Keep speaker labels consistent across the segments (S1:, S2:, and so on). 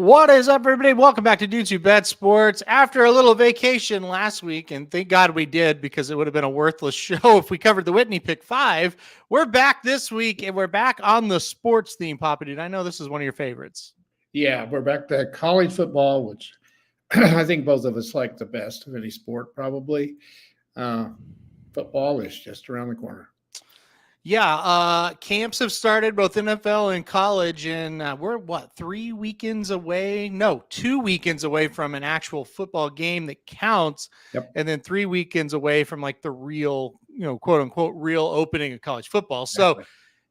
S1: What is up, everybody? Welcome back to Dudes Who Bet Sports. After a little vacation last week, and thank God we did because it would have been a worthless show if we covered the Whitney Pick 5, we're back this week, and we're back on the sports theme, Papa Dude. I know this is one of your favorites.
S2: Yeah, we're back to college football, which I think both of us like the best of any sport, probably. Football is just around the corner.
S1: Yeah, camps have started, both NFL and college, and we're, 3 weekends away? No, 2 weekends away from an actual football game that counts, and then 3 weekends away from like the real, quote-unquote, real opening of college football. So,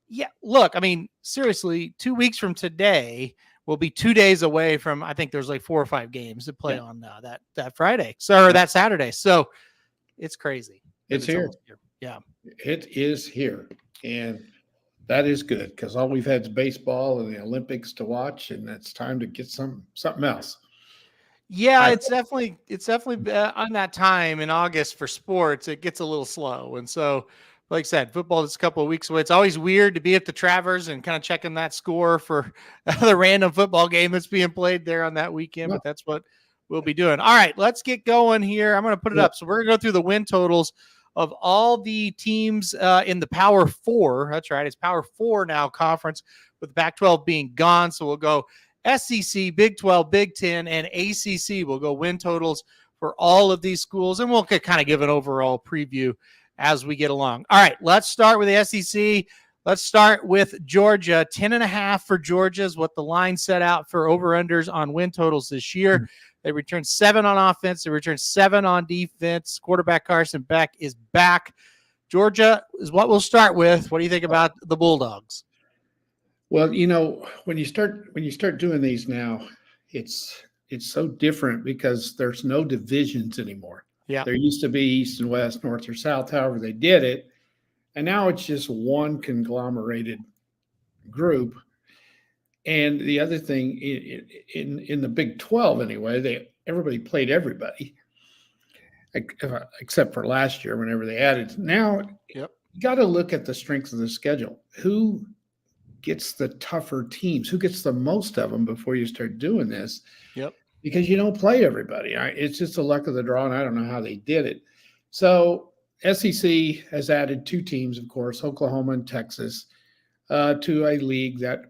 S1: yeah, look, I mean, seriously, 2 weeks from today, we'll be 2 days away from, I think there's like 4 or 5 games to play on that Friday, or that Saturday. So, it's crazy.
S2: It's here.
S1: Yeah.
S2: It is here. And that is good because all we've had is baseball and the Olympics to watch, and it's time to get something else.
S1: Yeah, it's definitely on that time in August for sports. It gets a little slow. And so, like I said, football is a couple of weeks away. It's always weird to be at the Travers and kind of checking that score for the random football game that's being played there on that weekend, but that's what we'll be doing. All right, let's get going here. I'm going to put it up. So we're going to go through the win totals of all the teams in the Power 4. That's right. It's Power 4 now conference, with the Pac-12 being gone. So we'll go SEC, Big 12, Big 10, and ACC. We'll go win totals for all of these schools, and we'll kind of give an overall preview as we get along. All right, let's start with the SEC. Let's start with Georgia. 10.5 for Georgia is what the line set out for over-unders on win totals this year. They returned 7 on offense. They returned 7 on defense. Quarterback Carson Beck is back. Georgia is what we'll start with. What do you think about the Bulldogs?
S2: Well, when you start doing these now, it's so different because there's no divisions anymore.
S1: Yeah.
S2: There used to be East and West, North or South, however they did it. And now it's just one conglomerated group. And the other thing, in the Big 12 anyway, everybody played everybody, except for last year whenever they added. Now, you got to look at the strength of the schedule. Who gets the tougher teams? Who gets the most of them before you start doing this? Because you don't play everybody. It's just the luck of the draw, and I don't know how they did it. So SEC has added 2 teams, of course, Oklahoma and Texas, to a league that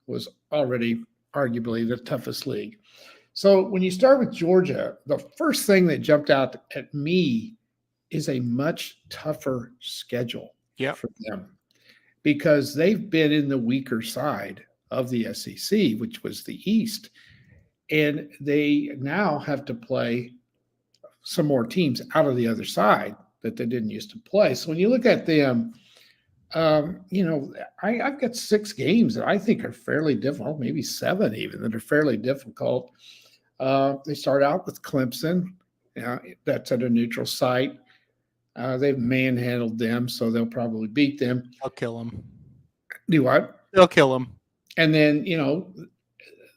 S2: was already arguably the toughest league. So when you start with Georgia, the first thing that jumped out at me is a much tougher schedule for them, because they've been in the weaker side of the SEC, which was the East, and they now have to play some more teams out of the other side that they didn't used to play. So when you look at them, I've got 6 games that I think are fairly difficult, maybe 7 even, that are fairly difficult. They start out with Clemson. That's at a neutral site. They've manhandled them, so they'll probably beat them.
S1: They'll kill them.
S2: Do what?
S1: They'll kill them.
S2: And then,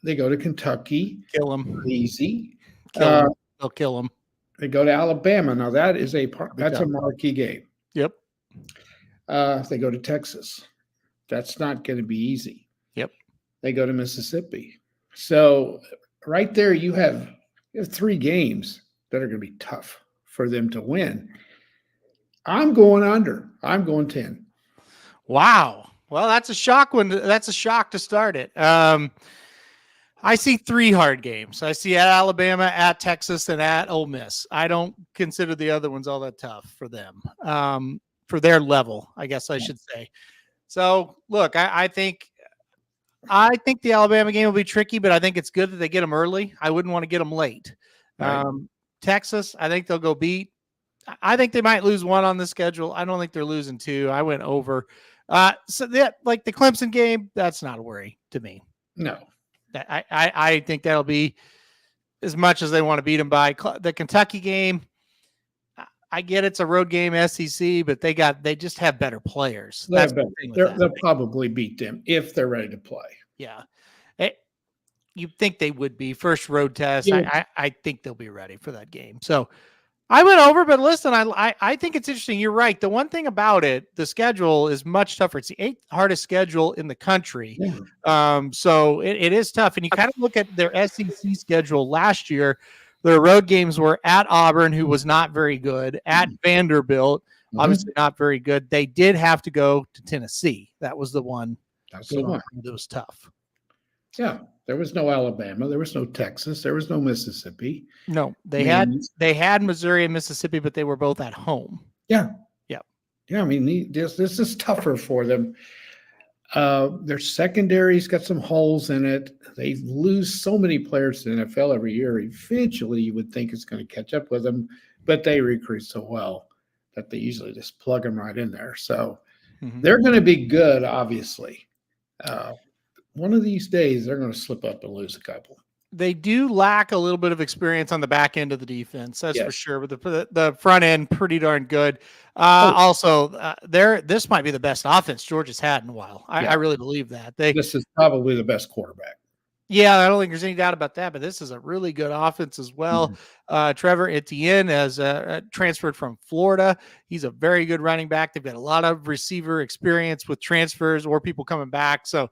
S2: they go to Kentucky.
S1: Kill them.
S2: Easy.
S1: They'll kill them.
S2: They go to Alabama. Now, that's a marquee game.
S1: Yep.
S2: They go to Texas. That's not going to be easy.
S1: Yep.
S2: They go to Mississippi. So right there, you have 3 games that are going to be tough for them to win. I'm going under. I'm going 10.
S1: Wow. Well, that's a shock that's a shock to start it. I see 3 hard games. I see at Alabama, at Texas, and at Ole Miss. I don't consider the other ones all that tough for them. For their level, I guess I should say. So, look, I think the Alabama game will be tricky, but I think it's good that they get them early. I wouldn't want to get them late. Right. Texas, I think they'll go beat. I think they might lose 1 on the schedule. I don't think they're losing 2. I went over. So that, like the Clemson game, that's not a worry to me.
S2: No.
S1: I think that'll be as much as they want to beat them by. The Kentucky game, I get it's a road game, SEC, but they just have better players.
S2: They'll probably beat them if they're ready to play.
S1: Yeah. You think they would be first road test. Yeah. I think they'll be ready for that game. So I went over, but listen, I think it's interesting. You're right. The one thing about it, the schedule is much tougher. It's the 8th hardest schedule in the country.
S2: Yeah.
S1: So it is tough. And you kind of look at their SEC schedule last year. Their road games were at Auburn, who was not very good, at Vanderbilt, obviously not very good. They did have to go to Tennessee. That was the one.
S2: That's the one.
S1: That was tough.
S2: Yeah. There was no Alabama. There was no Texas. There was no Mississippi.
S1: No, they had Missouri and Mississippi, but they were both at home.
S2: Yeah.
S1: Yeah.
S2: Yeah. I mean, this is tougher for them. Their secondary's got some holes in it. They lose so many players to the NFL every year. Eventually, you would think it's going to catch up with them, but they recruit so well that they usually just plug them right in there. So they're going to be good, obviously. One of these days, they're going to slip up and lose a couple.
S1: They do lack a little bit of experience on the back end of the defense, that's for sure. But the front end, pretty darn good. Also, this might be the best offense Georgia's had in a while. I really believe that.
S2: This is probably the best quarterback.
S1: Yeah, I don't think there's any doubt about that. But this is a really good offense as well. Trevor Etienne has transferred from Florida. He's a very good running back. They've got a lot of receiver experience with transfers or people coming back. So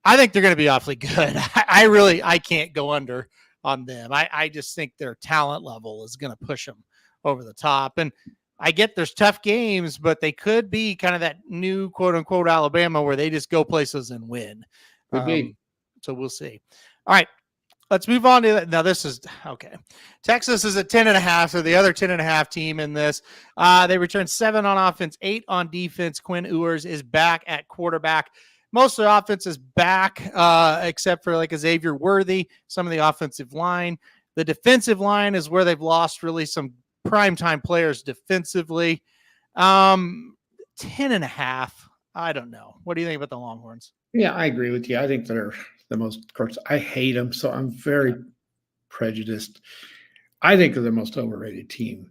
S1: I think they're going to be awfully good. I can't go under on them. I just think their talent level is going to push them over the top. And I get there's tough games, but they could be kind of that new quote unquote Alabama where they just go places and win. So we'll see. All right, let's move on to that. Now this is okay. Texas is at 10.5. So the other 10.5 team in this, they returned 7 on offense, 8 on defense. Quinn Ewers is back at quarterback. Most of the offense is back, except for like a Xavier Worthy, some of the offensive line. The defensive line is where they've lost really some primetime players defensively. 10.5. I don't know. What do you think about the Longhorns?
S2: Yeah, I agree with you. I think they're the most, of course, I hate them, so I'm very prejudiced. I think they're the most overrated team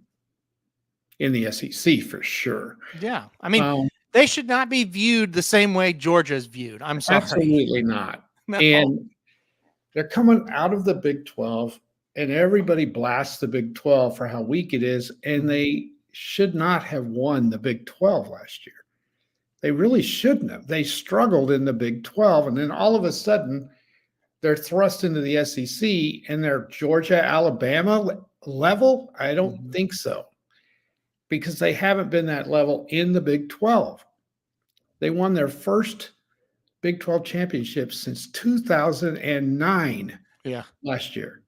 S2: in the SEC for sure.
S1: Yeah. I mean, they should not be viewed the same way Georgia is viewed. I'm sorry.
S2: Absolutely not. No. And they're coming out of the Big 12, and everybody blasts the Big 12 for how weak it is, and they should not have won the Big 12 last year. They really shouldn't have. They struggled in the Big 12, and then all of a sudden they're thrust into the SEC, and they're Georgia, Alabama level? I don't think so. Because they haven't been that level in the Big 12. They won their first Big 12 championship since 2009 last year.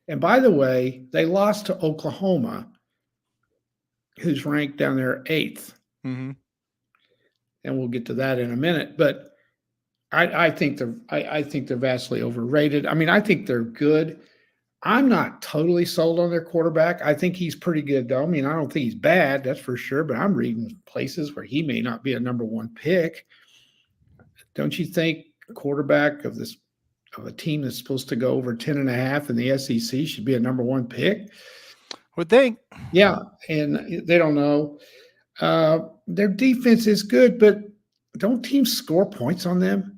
S2: And by the way, they lost to Oklahoma, who's ranked down there 8th. And we'll get to that in a minute. But I think they're vastly overrated. I mean, I think they're good. I'm not totally sold on their quarterback. I think he's pretty good, though. I mean, I don't think he's bad, that's for sure, but I'm reading places where he may not be a number 1 pick. Don't you think quarterback of a team that's supposed to go over 10.5 in the SEC should be a number 1 pick?
S1: Would think.
S2: Yeah, and they don't know. Their defense is good, but don't teams score points on them?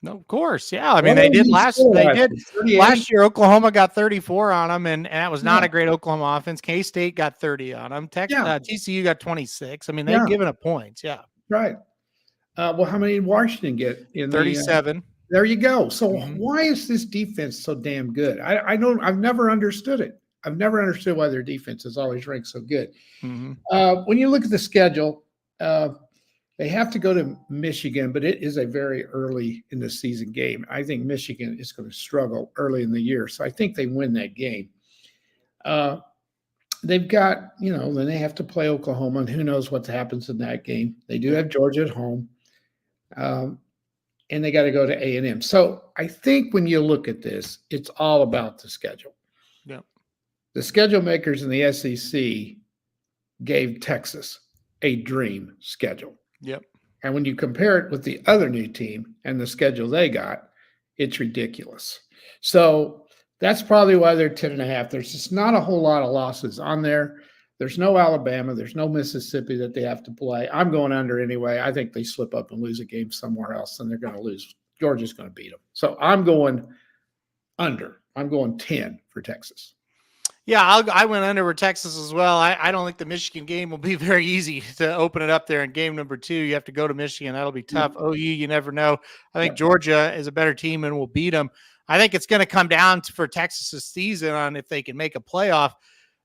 S1: No, of course. Yeah. I mean, they did last year. Oklahoma got 34 on them, and that was not a great Oklahoma offense. K-State got 30 on them. TCU got 26. I mean, they've given up points. Yeah.
S2: Right. Well, how many did Washington get in
S1: 37?
S2: There you go. So why is this defense so damn good? I've never understood it. I've never understood why their defense is always ranked so good. When you look at the schedule, they have to go to Michigan, but it is a very early in the season game. I think Michigan is going to struggle early in the year, so I think they win that game. They've got, then they have to play Oklahoma, and who knows what happens in that game. They do have Georgia at home, and they got to go to A&M. So I think when you look at this, it's all about the schedule.
S1: Yeah.
S2: The schedule makers in the SEC gave Texas a dream schedule.
S1: Yep.
S2: And when you compare it with the other new team and the schedule they got, it's ridiculous. So that's probably why they're 10.5. There's just not a whole lot of losses on there. There's no Alabama. There's no Mississippi that they have to play. I'm going under anyway. I think they slip up and lose a game somewhere else, and they're going to lose. Georgia's going to beat them. So I'm going under. I'm going 10 for Texas.
S1: Yeah, I went under with Texas as well. I don't think the Michigan game will be very easy to open it up there in game number 2. You have to go to Michigan. That'll be tough. OU, you never know. I think Georgia is a better team and will beat them. I think it's going to come down for Texas's season on if they can make a playoff.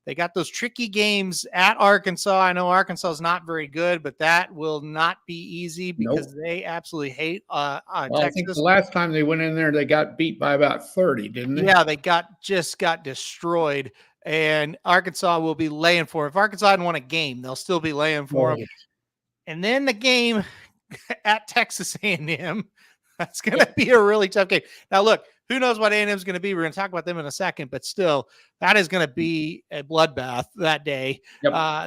S1: They got those tricky games at Arkansas. I know Arkansas is not very good, but that will not be easy because they absolutely hate Texas.
S2: I think the last time they went in there, they got beat by about 30, didn't they?
S1: Yeah, they got destroyed, and Arkansas will be laying for them. If Arkansas hadn't won a game, they'll still be laying for them. And then the game at Texas A&M, that's going to be a really tough game. Now, look, who knows what A&M is going to be? We're going to talk about them in a second, but still, that is going to be a bloodbath that day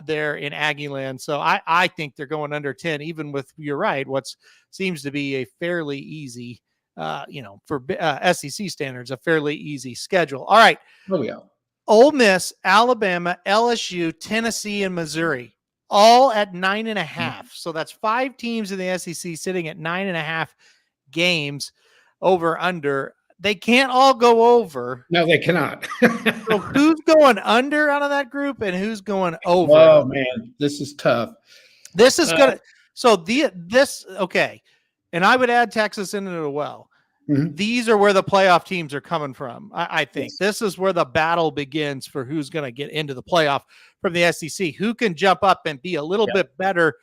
S1: there in Aggie land. So I think they're going under 10, even with, you're right, what seems to be a fairly easy, for SEC standards, a fairly easy schedule. All right.
S2: Oh, yeah.
S1: Ole Miss, Alabama, LSU, Tennessee, and Missouri, all at 9.5. So that's 5 teams in the SEC sitting at 9.5 games over under. They can't all go over.
S2: No, they cannot.
S1: So who's going under out of that group and who's going over?
S2: Oh, man, this is tough.
S1: This is going to – so okay. And I would add Texas into it as well. Mm-hmm. These are where the playoff teams are coming from. I think this is where the battle begins for who's going to get into the playoff from the SEC. Who can jump up and be a little bit better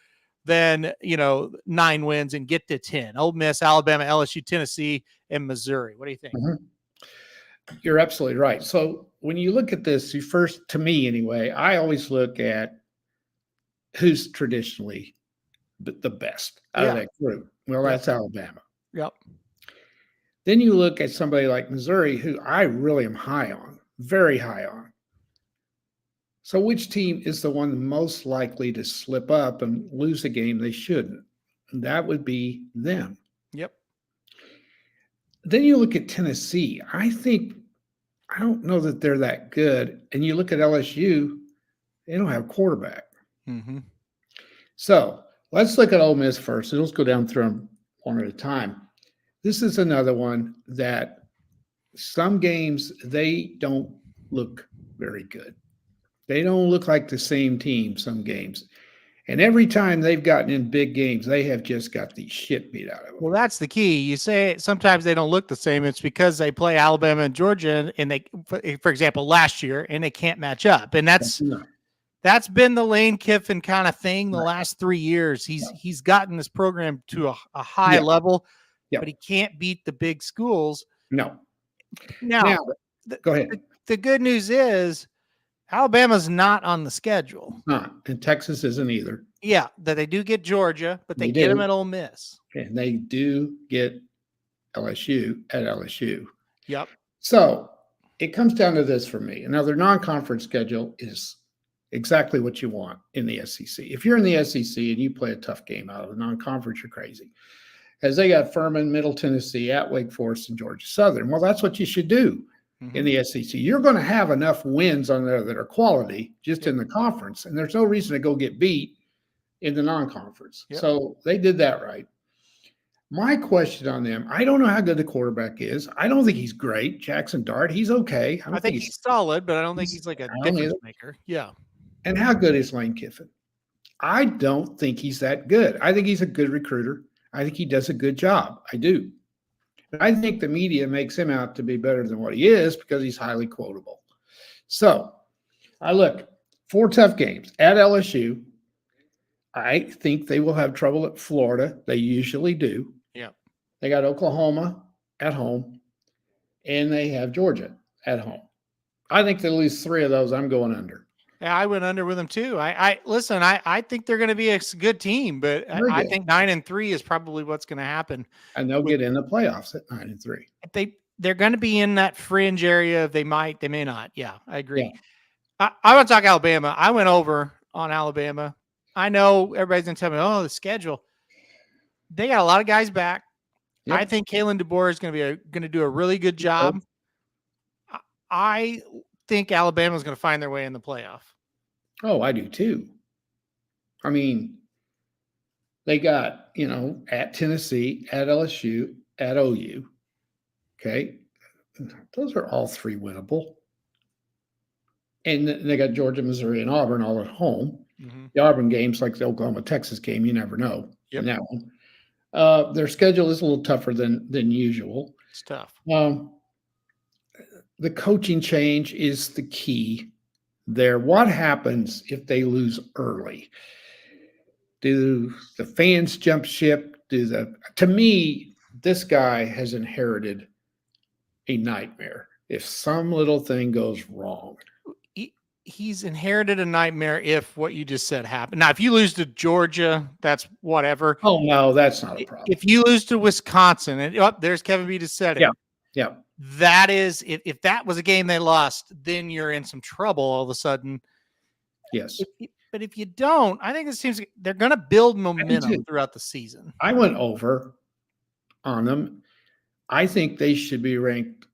S1: than 9 wins and get to 10? Ole Miss, Alabama, LSU, Tennessee, and Missouri. What do you think?
S2: Mm-hmm. You're absolutely right. So when you look at this, you first, to me anyway, I always look at who's traditionally the best out of that group. Well, that's Alabama.
S1: Yep.
S2: Then you look at somebody like Missouri, who I really am high on, very high on. So which team is the one most likely to slip up and lose a game they shouldn't? And that would be them.
S1: Yep.
S2: Then you look at Tennessee. I don't know that they're that good. And you look at LSU, they don't have a quarterback.
S1: Mm-hmm.
S2: So let's look at Ole Miss first. And let's go down through them one at a time. This is another one that some games, they don't look very good. They don't look like the same team some games. And every time they've gotten in big games, they have just got the shit beat out of them.
S1: Well, that's the key. You say sometimes they don't look the same. It's because they play Alabama and Georgia, and they, for example, last year, and they can't match up. And that's been the Lane Kiffin kind of thing the last 3 years. He's gotten this program to a high level, but he can't beat the big schools.
S2: No.
S1: Now
S2: go ahead.
S1: The good news is Alabama's not on the schedule.
S2: And Texas isn't either.
S1: Yeah, that they do get Georgia, but they get them at Ole Miss.
S2: And they do get LSU at LSU.
S1: Yep.
S2: So it comes down to this for me. Now, their non-conference schedule is exactly what you want in the SEC. If you're in the SEC and you play a tough game out of the non-conference, you're crazy. As they got Furman, Middle Tennessee, at Wake Forest, and Georgia Southern. Well, that's what you should do in the SEC. You're going to have enough wins on there that are quality just in the conference, and there's no reason to go get beat in the non-conference. Yep. So they did that right. My question on them, I don't know how good the quarterback is. I don't think he's great. Jackson Dart, he's okay.
S1: I think he's solid, but I don't think he's like a difference maker. Yeah.
S2: And how good is Lane Kiffin? I don't think he's that good. I think he's a good recruiter. I think he does a good job. I do. And I think the media makes him out to be better than what he is because he's highly quotable. So I look, 4 tough games at LSU. I think they will have trouble at Florida. They usually do.
S1: Yeah.
S2: They got Oklahoma at home, and they have Georgia at home. I think they'll lose 3 of those. I'm going under.
S1: Yeah, I went under with them too. Listen, I think they're going to be a good team, but I think 9-3 is probably what's going to happen.
S2: And they'll get in the playoffs at 9-3.
S1: They're going to be in that fringe area. They may not. Yeah, I agree. Yeah. I want to talk Alabama. I went over on Alabama. I know everybody's going to tell me, oh, the schedule. They got a lot of guys back. Yep. I think Kalen DeBoer is going to do a really good job. I think Alabama is going to find their way in the playoff.
S2: Oh, I do too. I mean, they got, at Tennessee, at LSU, at OU. Okay. Those are all 3 winnable. And they got Georgia, Missouri, and Auburn all at home. Mm-hmm. The Auburn games, like the Oklahoma-Texas game, you never know in that one. Their schedule is a little tougher than usual.
S1: It's tough.
S2: The coaching change is the key there. What happens if they lose early? Do the fans jump ship? To me, this guy has inherited a nightmare if some little thing goes wrong.
S1: He's inherited a nightmare if what you just said happened. Now, if you lose to Georgia, that's whatever.
S2: Oh, no, that's not a problem.
S1: If you lose to Wisconsin, and there's Kevin B. just said it.
S2: Yeah.
S1: That is, if that was a game they lost, then you're in some trouble all of a sudden.
S2: Yes.
S1: But if you don't, I think it seems like they're going to build momentum throughout the season.
S2: I went over on them. I think they should be ranked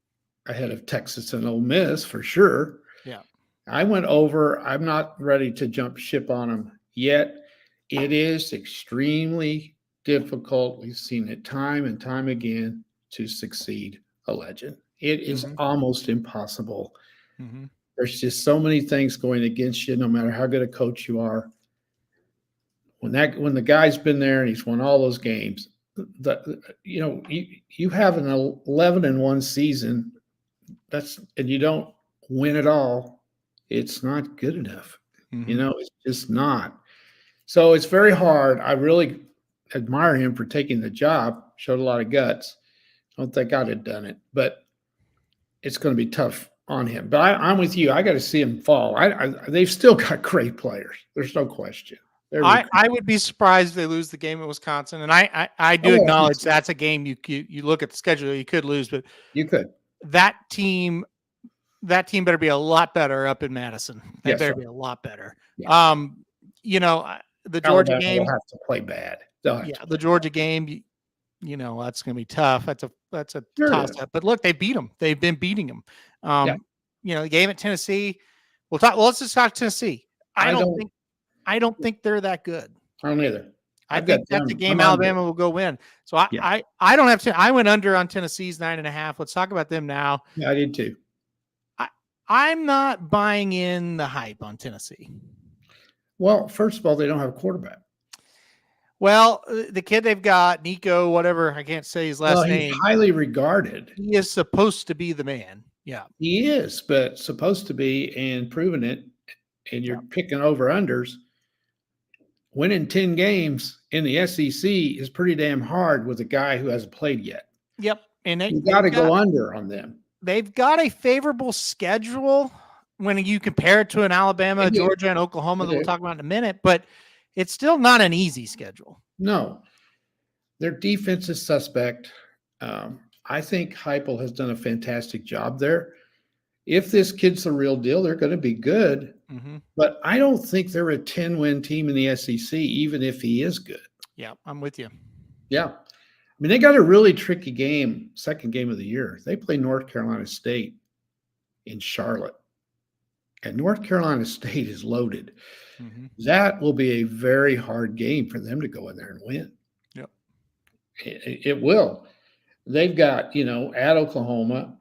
S2: ahead of Texas and Ole Miss for sure.
S1: Yeah.
S2: I went over. I'm not ready to jump ship on them yet. It is extremely difficult. We've seen it time and time again to succeed a legend. It is almost impossible. Mm-hmm. There's just so many things going against you, no matter how good a coach you are. When the guy's been there and he's won all those games, you have an 11-1 season. And you don't win it all. It's not good enough. Mm-hmm. It's just not. So it's very hard. I really admire him for taking the job. Showed a lot of guts. I don't think I'd have done it, but it's going to be tough on him. But I'm with you. I got to see him fall. They've still got great players. There's no question.
S1: I would be surprised if they lose the game at Wisconsin, and I do acknowledge that's a game you look at the schedule you could lose, but
S2: you could.
S1: That team better be a lot better up in Madison. They better be a lot better. Yeah. The Georgia game
S2: will have to play bad.
S1: The Georgia game, that's going to be tough. That's a toss up. But look, they beat them. They've been beating them. The game at Tennessee. Let's just talk Tennessee. I don't think they're that good.
S2: I don't either.
S1: I think that's a game Alabama will go win. So I don't have to. I went under on Tennessee's 9.5. Let's talk about them now.
S2: Yeah, I did too.
S1: I'm not buying in the hype on Tennessee.
S2: Well, first of all, they don't have a quarterback.
S1: Well, the kid they've got, Nico, whatever, I can't say his last name.
S2: He's highly regarded.
S1: He is supposed to be the man. Yeah.
S2: He is, but supposed to be and proven it. And you're picking over unders. Winning 10 games in the SEC is pretty damn hard with a guy who hasn't played yet.
S1: Yep. And
S2: you got to go under on them.
S1: They've got a favorable schedule when you compare it to an Alabama, Georgia, and Oklahoma that we'll talk about in a minute, but it's still not an easy schedule.
S2: No. Their defense is suspect. I think Heupel has done a fantastic job there. If this kid's the real deal, they're going to be good. Mm-hmm. But I don't think they're a 10-win team in the SEC, even if he is good.
S1: Yeah, I'm with you.
S2: Yeah. I mean, they got a really tricky game, second game of the year. They play North Carolina State in Charlotte. And North Carolina State is loaded. Mm-hmm. That will be a very hard game for them to go in there and win.
S1: Yep.
S2: It will. They've got, at Oklahoma,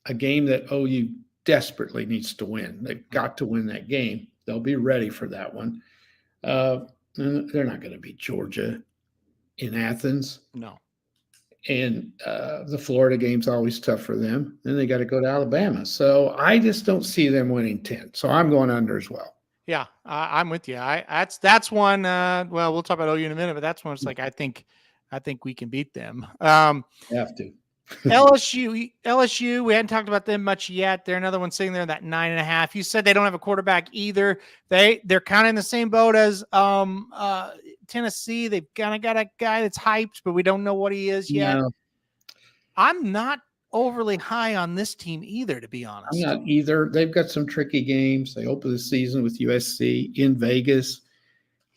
S2: a game that OU desperately needs to win. They've got to win that game. They'll be ready for that one. They're not going to beat Georgia in Athens.
S1: No.
S2: And the Florida game's always tough for them. Then they got to go to Alabama. So I just don't see them winning 10. So I'm going under as well.
S1: Yeah, I'm with you. That's one. We'll talk about OU in a minute, but that's one. It's like I think we can beat them.
S2: Have to.
S1: LSU. We hadn't talked about them much yet. They're another one sitting there in that 9.5. You said they don't have a quarterback either. They're kind of in the same boat as Tennessee. They've kind of got a guy that's hyped, but we don't know what he is yet. No. I'm not overly high on this team either, to be honest.
S2: I'm not either. They've got some tricky games. They open the season with USC in Vegas.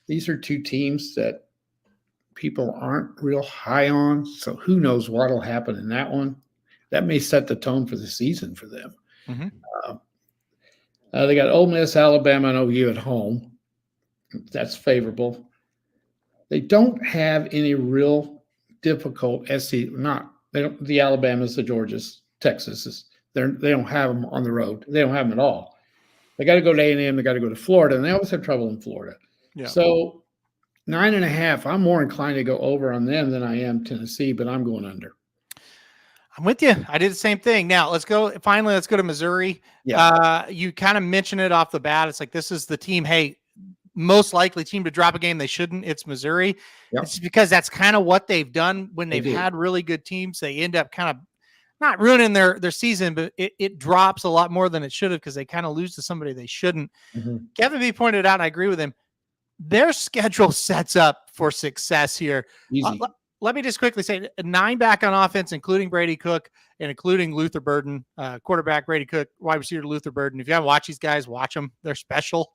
S2: These are two teams that people aren't real high on. So who knows what'll happen in that one. That may set the tone for the season for them. Mm-hmm. They got Ole Miss, Alabama, and OU at home. That's favorable. They don't have any real difficult SC. The Alabamas, the Georgias, Texases. They don't have them on the road. They don't have them at all. They got to go to A&M. They got to go to Florida, and they always have trouble in Florida.
S1: Yeah.
S2: So 9.5. I'm more inclined to go over on them than I am Tennessee, but I'm going under.
S1: I'm with you. I did the same thing. Now let's go to Missouri.
S2: Yeah.
S1: You kind of mentioned it off the bat. It's like, this is the team. Hey, most likely team to drop a game. They shouldn't. It's Missouri.
S2: Yep.
S1: It's because that's kind of what they've done when they've had really good teams. They end up kind of not ruining their season, but it drops a lot more than it should have because they kind of lose to somebody they shouldn't.
S2: Mm-hmm.
S1: Kevin B pointed out, and I agree with him, their schedule sets up for success here.
S2: Easy.
S1: Let me just quickly say 9 back on offense, including Brady Cook and including Luther Burden, quarterback Brady Cook, wide receiver Luther Burden. If you haven't watched these guys, watch them. They're special.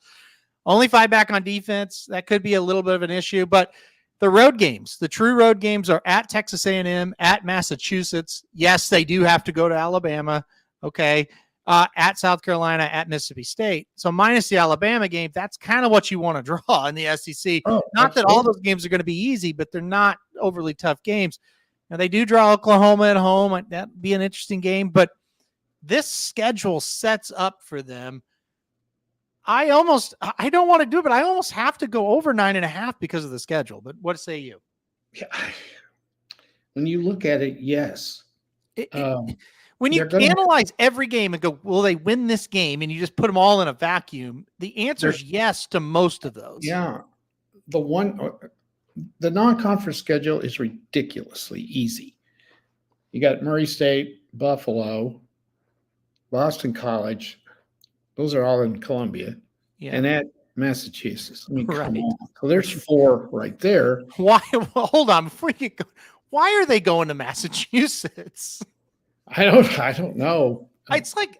S1: Only 5 back on defense. That could be a little bit of an issue, but the road games, the true road games, are at Texas A&M, at Massachusetts. Yes, they do have to go to Alabama. Okay. At South Carolina, at Mississippi State. So minus the Alabama game, that's kind of what you want to draw in the SEC.
S2: Oh,
S1: not that all those games are going to be easy, but they're not overly tough games. Now, they do draw Oklahoma at home. That'd be an interesting game, but this schedule sets up for them. I don't want to do it, but I almost have to go over 9.5 because of the schedule. But what say you?
S2: Yeah. When you look at it, yes.
S1: When you analyze every game and go, will they win this game? And you just put them all in a vacuum. The answer is yes to most of those.
S2: Yeah. The non-conference schedule is ridiculously easy. You got Murray State, Buffalo, Boston College. Those are all in Columbia.
S1: Yeah.
S2: And at Massachusetts. I mean,
S1: right.
S2: Come on. So there's 4 right there.
S1: Why? Well, hold on. Before you go, why are they going to Massachusetts?
S2: I don't know.
S1: It's like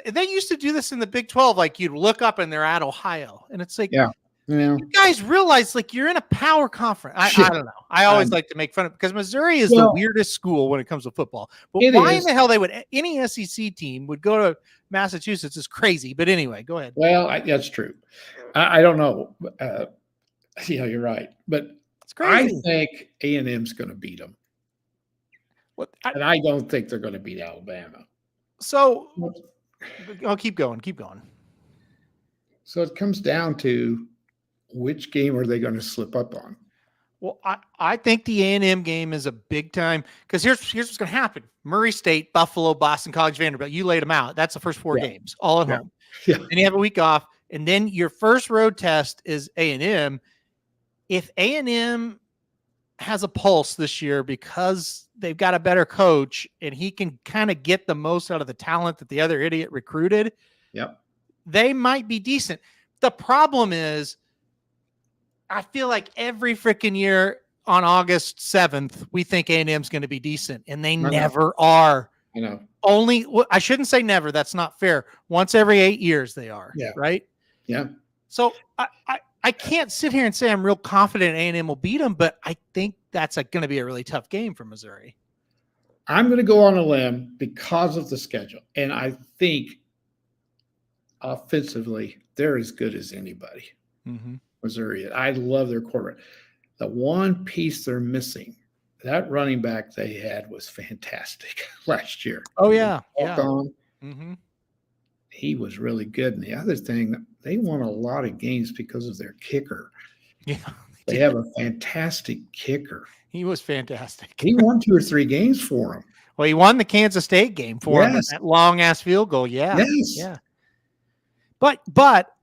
S1: they used to do this in the Big 12. Like, you'd look up and they're at Ohio, and it's like,
S2: yeah,
S1: you guys realize like you're in a power conference. I don't know. I always like to make fun of it because Missouri is the weirdest school when it comes to football. But why in the hell any SEC team would go to Massachusetts is crazy. But anyway, go ahead.
S2: Well, that's true. I don't know. You're right, but
S1: it's crazy.
S2: I think A&M's going to beat them. And I don't think they're going to beat Alabama.
S1: So, keep going. So
S2: it comes down to which game are they going to slip up on?
S1: Well, I think the A&M game is a big time because here's what's going to happen. Murray State, Buffalo, Boston College, Vanderbilt, you laid them out. That's the first 4 games, all at home.
S2: Yeah.
S1: And you have a week off. And then your first road test is A&M. If A&M has a pulse this year because they've got a better coach and he can kind of get the most out of the talent that the other idiot recruited, they might be decent. The problem is I feel like every freaking year on August 7th, we think A&M's going to be decent, and they never are.
S2: I know.
S1: I shouldn't say never. That's not fair. Once every 8 years they are.
S2: Yeah.
S1: Right?
S2: Yeah.
S1: So I can't sit here and say I'm real confident A&M will beat them, but I think that's going to be a really tough game for Missouri.
S2: I'm going to go on a limb because of the schedule, and I think offensively they're as good as anybody.
S1: Mm-hmm.
S2: Missouri. I love their quarterback. The one piece they're missing, that running back they had was fantastic last year.
S1: Oh, yeah.
S2: Mm-hmm. He was really good. And the other thing, they won a lot of games because of their kicker.
S1: Yeah.
S2: They have a fantastic kicker.
S1: He was fantastic.
S2: He won 2 or 3 games for them.
S1: Well, he won the Kansas State game for him. That long-ass field goal. Yeah.
S2: Yes.
S1: Yeah. But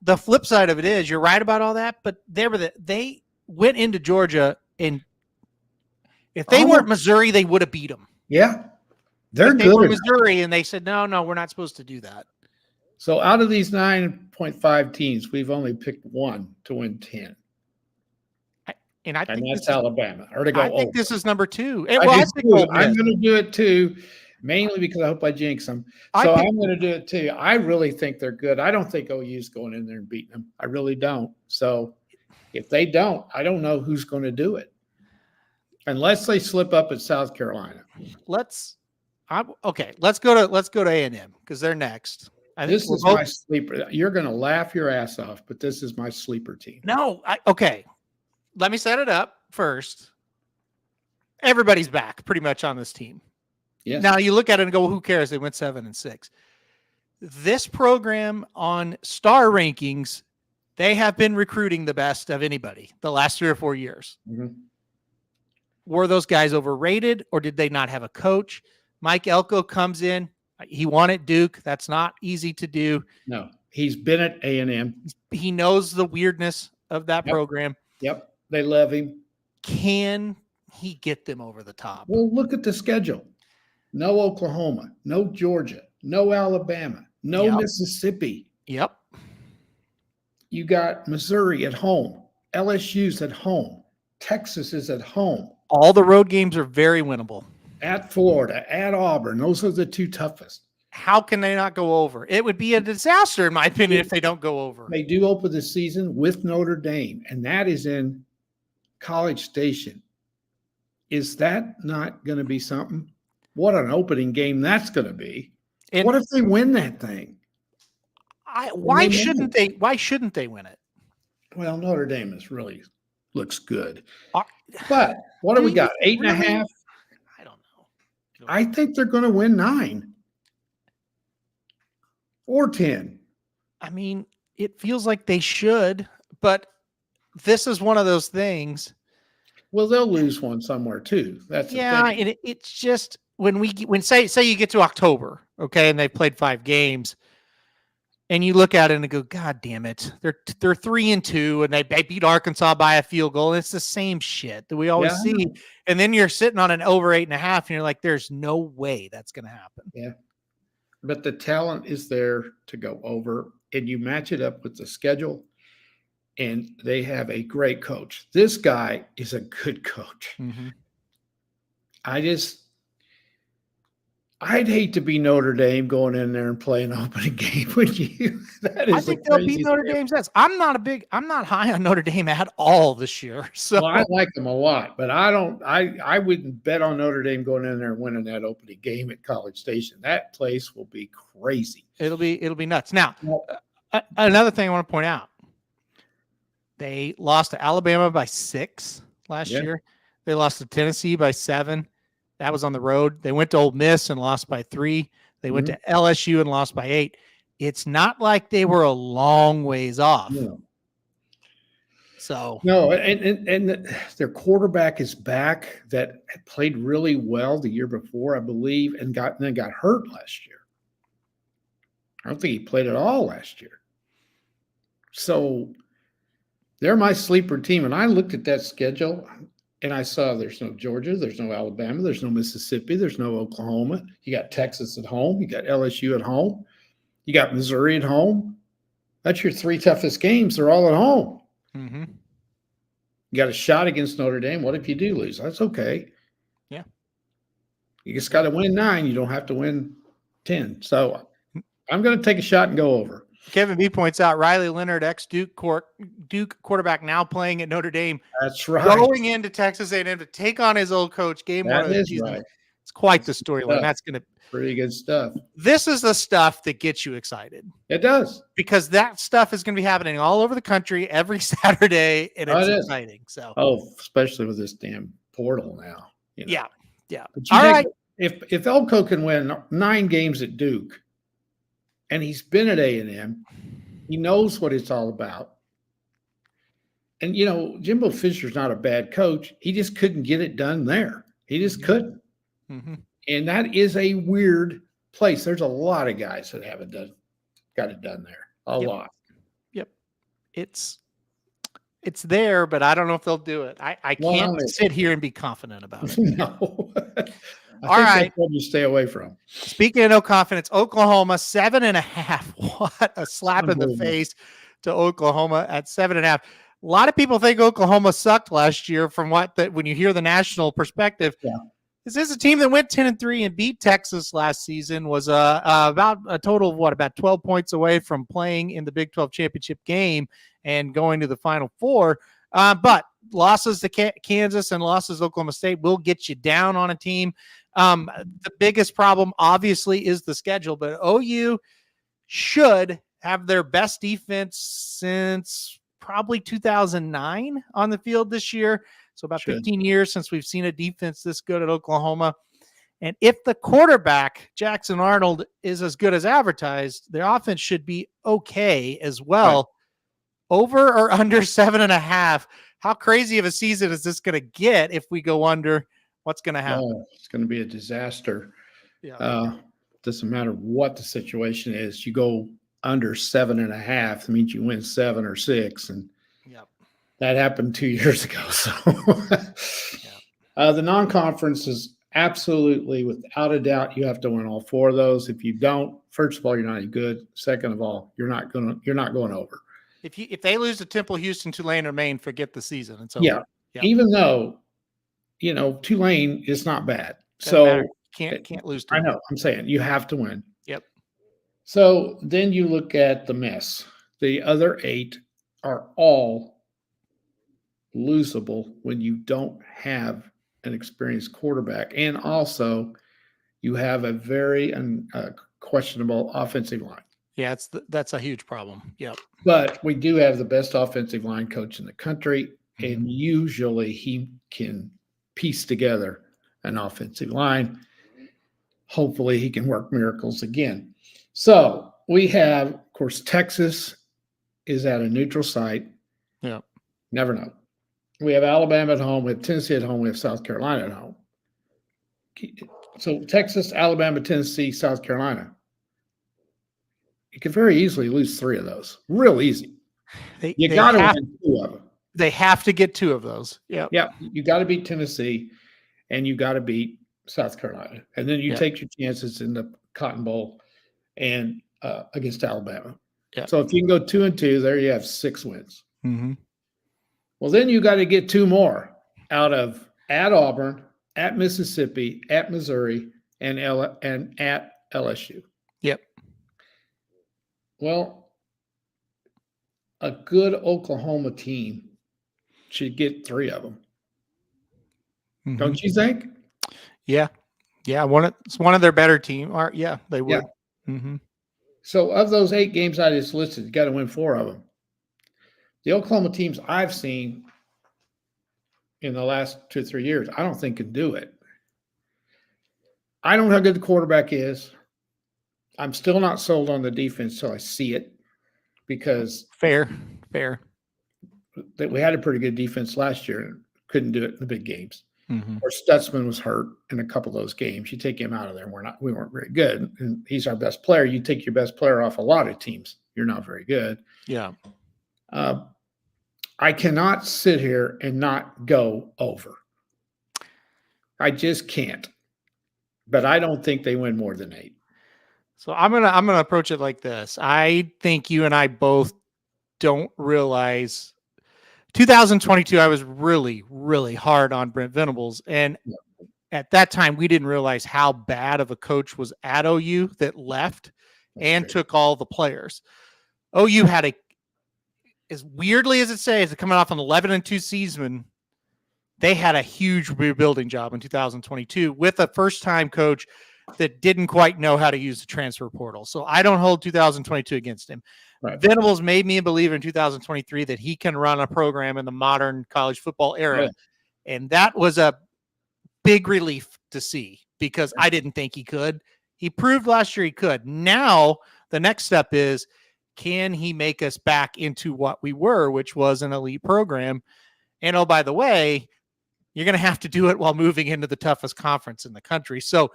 S1: the flip side of it is you're right about all that, but they went into Georgia, and if they weren't Missouri, they would have beat them.
S2: Yeah. They're good.
S1: They were Missouri, and they said, no, we're not supposed to do that.
S2: So out of these 9.5 teams, we've only picked 1 to win 10.
S1: And
S2: that's Alabama. Or to go
S1: I think this is number 2.
S2: I'm going to do it too, mainly because I hope I jinx them. So I'm going to do it too. I really think they're good. I don't think OU's going in there and beating them. I really don't. So if they don't, I don't know who's going to do it. Unless they slip up at South Carolina.
S1: Let's go to A&M because they're next.
S2: This is my sleeper. You're going to laugh your ass off, but this is my sleeper team.
S1: No, okay. Let me set it up first. Everybody's back pretty much on this team.
S2: Yes.
S1: Now you look at it and go, well, who cares? They went 7-6. This program on star rankings, they have been recruiting the best of anybody the last 3 or 4 years.
S2: Mm-hmm.
S1: Were those guys overrated, or did they not have a coach? Mike Elko comes in. He won at Duke. That's not easy to do.
S2: No, he's been at A&M.
S1: He knows the weirdness of that program.
S2: Yep, they love him.
S1: Can he get them over the top?
S2: Well, look at the schedule. No Oklahoma, no Georgia, no Alabama, no Mississippi.
S1: Yep.
S2: You got Missouri at home. LSU's at home. Texas is at home.
S1: All the road games are very winnable.
S2: At Florida, at Auburn. Those are the 2 toughest.
S1: How can they not go over? It would be a disaster, in my opinion, if they don't go over.
S2: They do open the season with Notre Dame, and that is in College Station. Is that not going to be something? What an opening game that's going to be. And what if they win that thing?
S1: Why shouldn't they? Why shouldn't they win it?
S2: Well, Notre Dame looks good. But what do we got? 8.5?
S1: I don't know.
S2: I think they're going to win 9 or 10.
S1: I mean, it feels like they should, but this is one of those things.
S2: Well, they'll lose one somewhere too. That's
S1: and it's just when say you get to October, okay, and they've played 5 games, and you look at it and go, God damn it, they're 3-2, and they beat Arkansas by a field goal. It's the same shit that we always see, and then you're sitting on an over 8.5, and you're like, there's no way that's going to happen.
S2: Yeah, but the talent is there to go over, and you match it up with the schedule. And they have a great coach. This guy is a good coach.
S1: Mm-hmm.
S2: I'd hate to be Notre Dame going in there and playing an opening game. Would you?
S1: I think they'll beat Notre Dame's ass. I'm not high on Notre Dame at all this year. So
S2: I like them a lot, but I wouldn't bet on Notre Dame going in there and winning that opening game at College Station. That place will be crazy.
S1: It'll be nuts. Now, another thing I want to point out. They lost to Alabama by 6 last year. They lost to Tennessee by 7. That was on the road. They went to Ole Miss and lost by 3. They went to LSU and lost by 8. It's not like they were a long ways off.
S2: No.
S1: So
S2: no, and their quarterback is back that had played really well the year before, I believe, and then got hurt last year. I don't think he played at all last year. So they're my sleeper team. And I looked at that schedule and I saw there's no Georgia, there's no Alabama, there's no Mississippi, there's no Oklahoma. You got Texas at home. You got LSU at home. You got Missouri at home. That's your 3 toughest games. They're all at home.
S1: Mm-hmm.
S2: You got a shot against Notre Dame. What if you do lose? That's okay.
S1: Yeah.
S2: You just got to win 9. You don't have to win 10. So I'm going to take a shot and go over.
S1: Kevin B points out Riley Leonard, ex-Duke quarterback, now playing at Notre Dame.
S2: That's right.
S1: Going into Texas A&M to take on his old coach. Game 1 of the season. Right. It's quite the storyline. That's going to
S2: pretty good stuff.
S1: This is the stuff that gets you excited.
S2: It does,
S1: because that stuff is going to be happening all over the country every Saturday, and it's exciting. So,
S2: especially with this damn portal now. You know?
S1: Yeah.
S2: All right. If Elko can win 9 games at Duke. And he's been at A&M. He knows what it's all about. And, Jimbo Fisher's not a bad coach. He just couldn't get it done there. He just couldn't.
S1: Mm-hmm.
S2: And that is a weird place. There's a lot of guys that haven't got it done there. A lot.
S1: Yep. It's there, but I don't know if they'll do it. I can't sit here and be confident about it.
S2: No.
S1: All right.
S2: That's what you stay away from.
S1: Speaking of no confidence, Oklahoma 7.5. What a slap in the face to Oklahoma at 7.5. A lot of people think Oklahoma sucked last year from when you hear the national perspective.
S2: Yeah.
S1: This is a team that went 10-3 and beat Texas last season, was about a total of about 12 points away from playing in the Big 12 championship game and going to the Final Four. But losses to Kansas and losses to Oklahoma State will get you down on a team. The biggest problem, obviously, is the schedule, but OU should have their best defense since probably 2009 on the field this year. So about 15 years since we've seen a defense this good at Oklahoma. And if the quarterback, Jackson Arnold, is as good as advertised, their offense should be okay as well. Right. Over or under 7.5. How crazy of a season is this going to get if we go under? What's going to happen?
S2: Oh, it's going to be a disaster. Yeah. Doesn't matter what the situation is. You go under 7.5, that means you win 7 or 6. And that happened 2 years ago. So the non-conference is absolutely, without a doubt, you have to win all 4 of those. If you don't, first of all, you're not any good. Second of all, you're not going over.
S1: If they lose to Temple, Houston, Tulane, or Maine, forget the season. And so
S2: yeah. Even though, Tulane is not bad. So
S1: can't lose.
S2: I know. I'm saying you have to win.
S1: Yep.
S2: So then you look at the mess. The other 8 are all losable when you don't have an experienced quarterback, and also you have a very questionable offensive line.
S1: Yeah, that's a huge problem. Yep.
S2: But we do have the best offensive line coach in the country, and usually he can piece together an offensive line. Hopefully he can work miracles again. So we have, of course, Texas is at a neutral site.
S1: Yeah.
S2: Never know. We have Alabama at home. We have Tennessee at home. We have South Carolina at home. So Texas, Alabama, Tennessee, South Carolina. You could very easily lose 3 of those. Real easy. You got to win 2 of them.
S1: They have to get 2 of those. Yeah.
S2: Yeah. You got to beat Tennessee, and you got to beat South Carolina. And then you take your chances in the Cotton Bowl and against Alabama.
S1: Yeah.
S2: So if you can go 2-2, there you have 6 wins.
S1: Mm-hmm.
S2: Well, then you got to get 2 more out of at Auburn, at Mississippi, at Missouri, and at LSU.
S1: Yep.
S2: Well, a good Oklahoma team should get 3 of them. Mm-hmm. Don't you think?
S1: Yeah. Yeah. It's one of their better teams. Yeah, they would.
S2: Yeah.
S1: Mm-hmm.
S2: So of those 8 games I just listed, you got to win 4 of them. The Oklahoma teams I've seen in the last 2 or 3 years, I don't think can do it. I don't know how good the quarterback is. I'm still not sold on the defense till I see it, because
S1: fair.
S2: That we had a pretty good defense last year and couldn't do it in the big games.
S1: Mm-hmm.
S2: Or Stutzman was hurt in a couple of those games. You take him out of there, we weren't very good. And he's our best player. You take your best player off a lot of teams, you're not very good.
S1: Yeah.
S2: I cannot sit here and not go over. I just can't. But I don't think they win more than 8.
S1: So I'm gonna approach it like this. I think you and I both don't realize 2022. I was really, really hard on Brent Venables, and at that time we didn't realize how bad of a coach was at OU that left and took all the players. OU had as weirdly as it says, coming off an 11-2 season, they had a huge rebuilding job in 2022 with a first-time coach that didn't quite know how to use the transfer portal. So I don't hold 2022 against him. Right. Venables made me a believer in 2023 that he can run a program in the modern college football era. Right. And that was a big relief to see, because I didn't think he could. He proved last year he could. Now the next step is, can he make us back into what we were, which was an elite program? And oh, by the way, you're going to have to do it while moving into the toughest conference in the country. So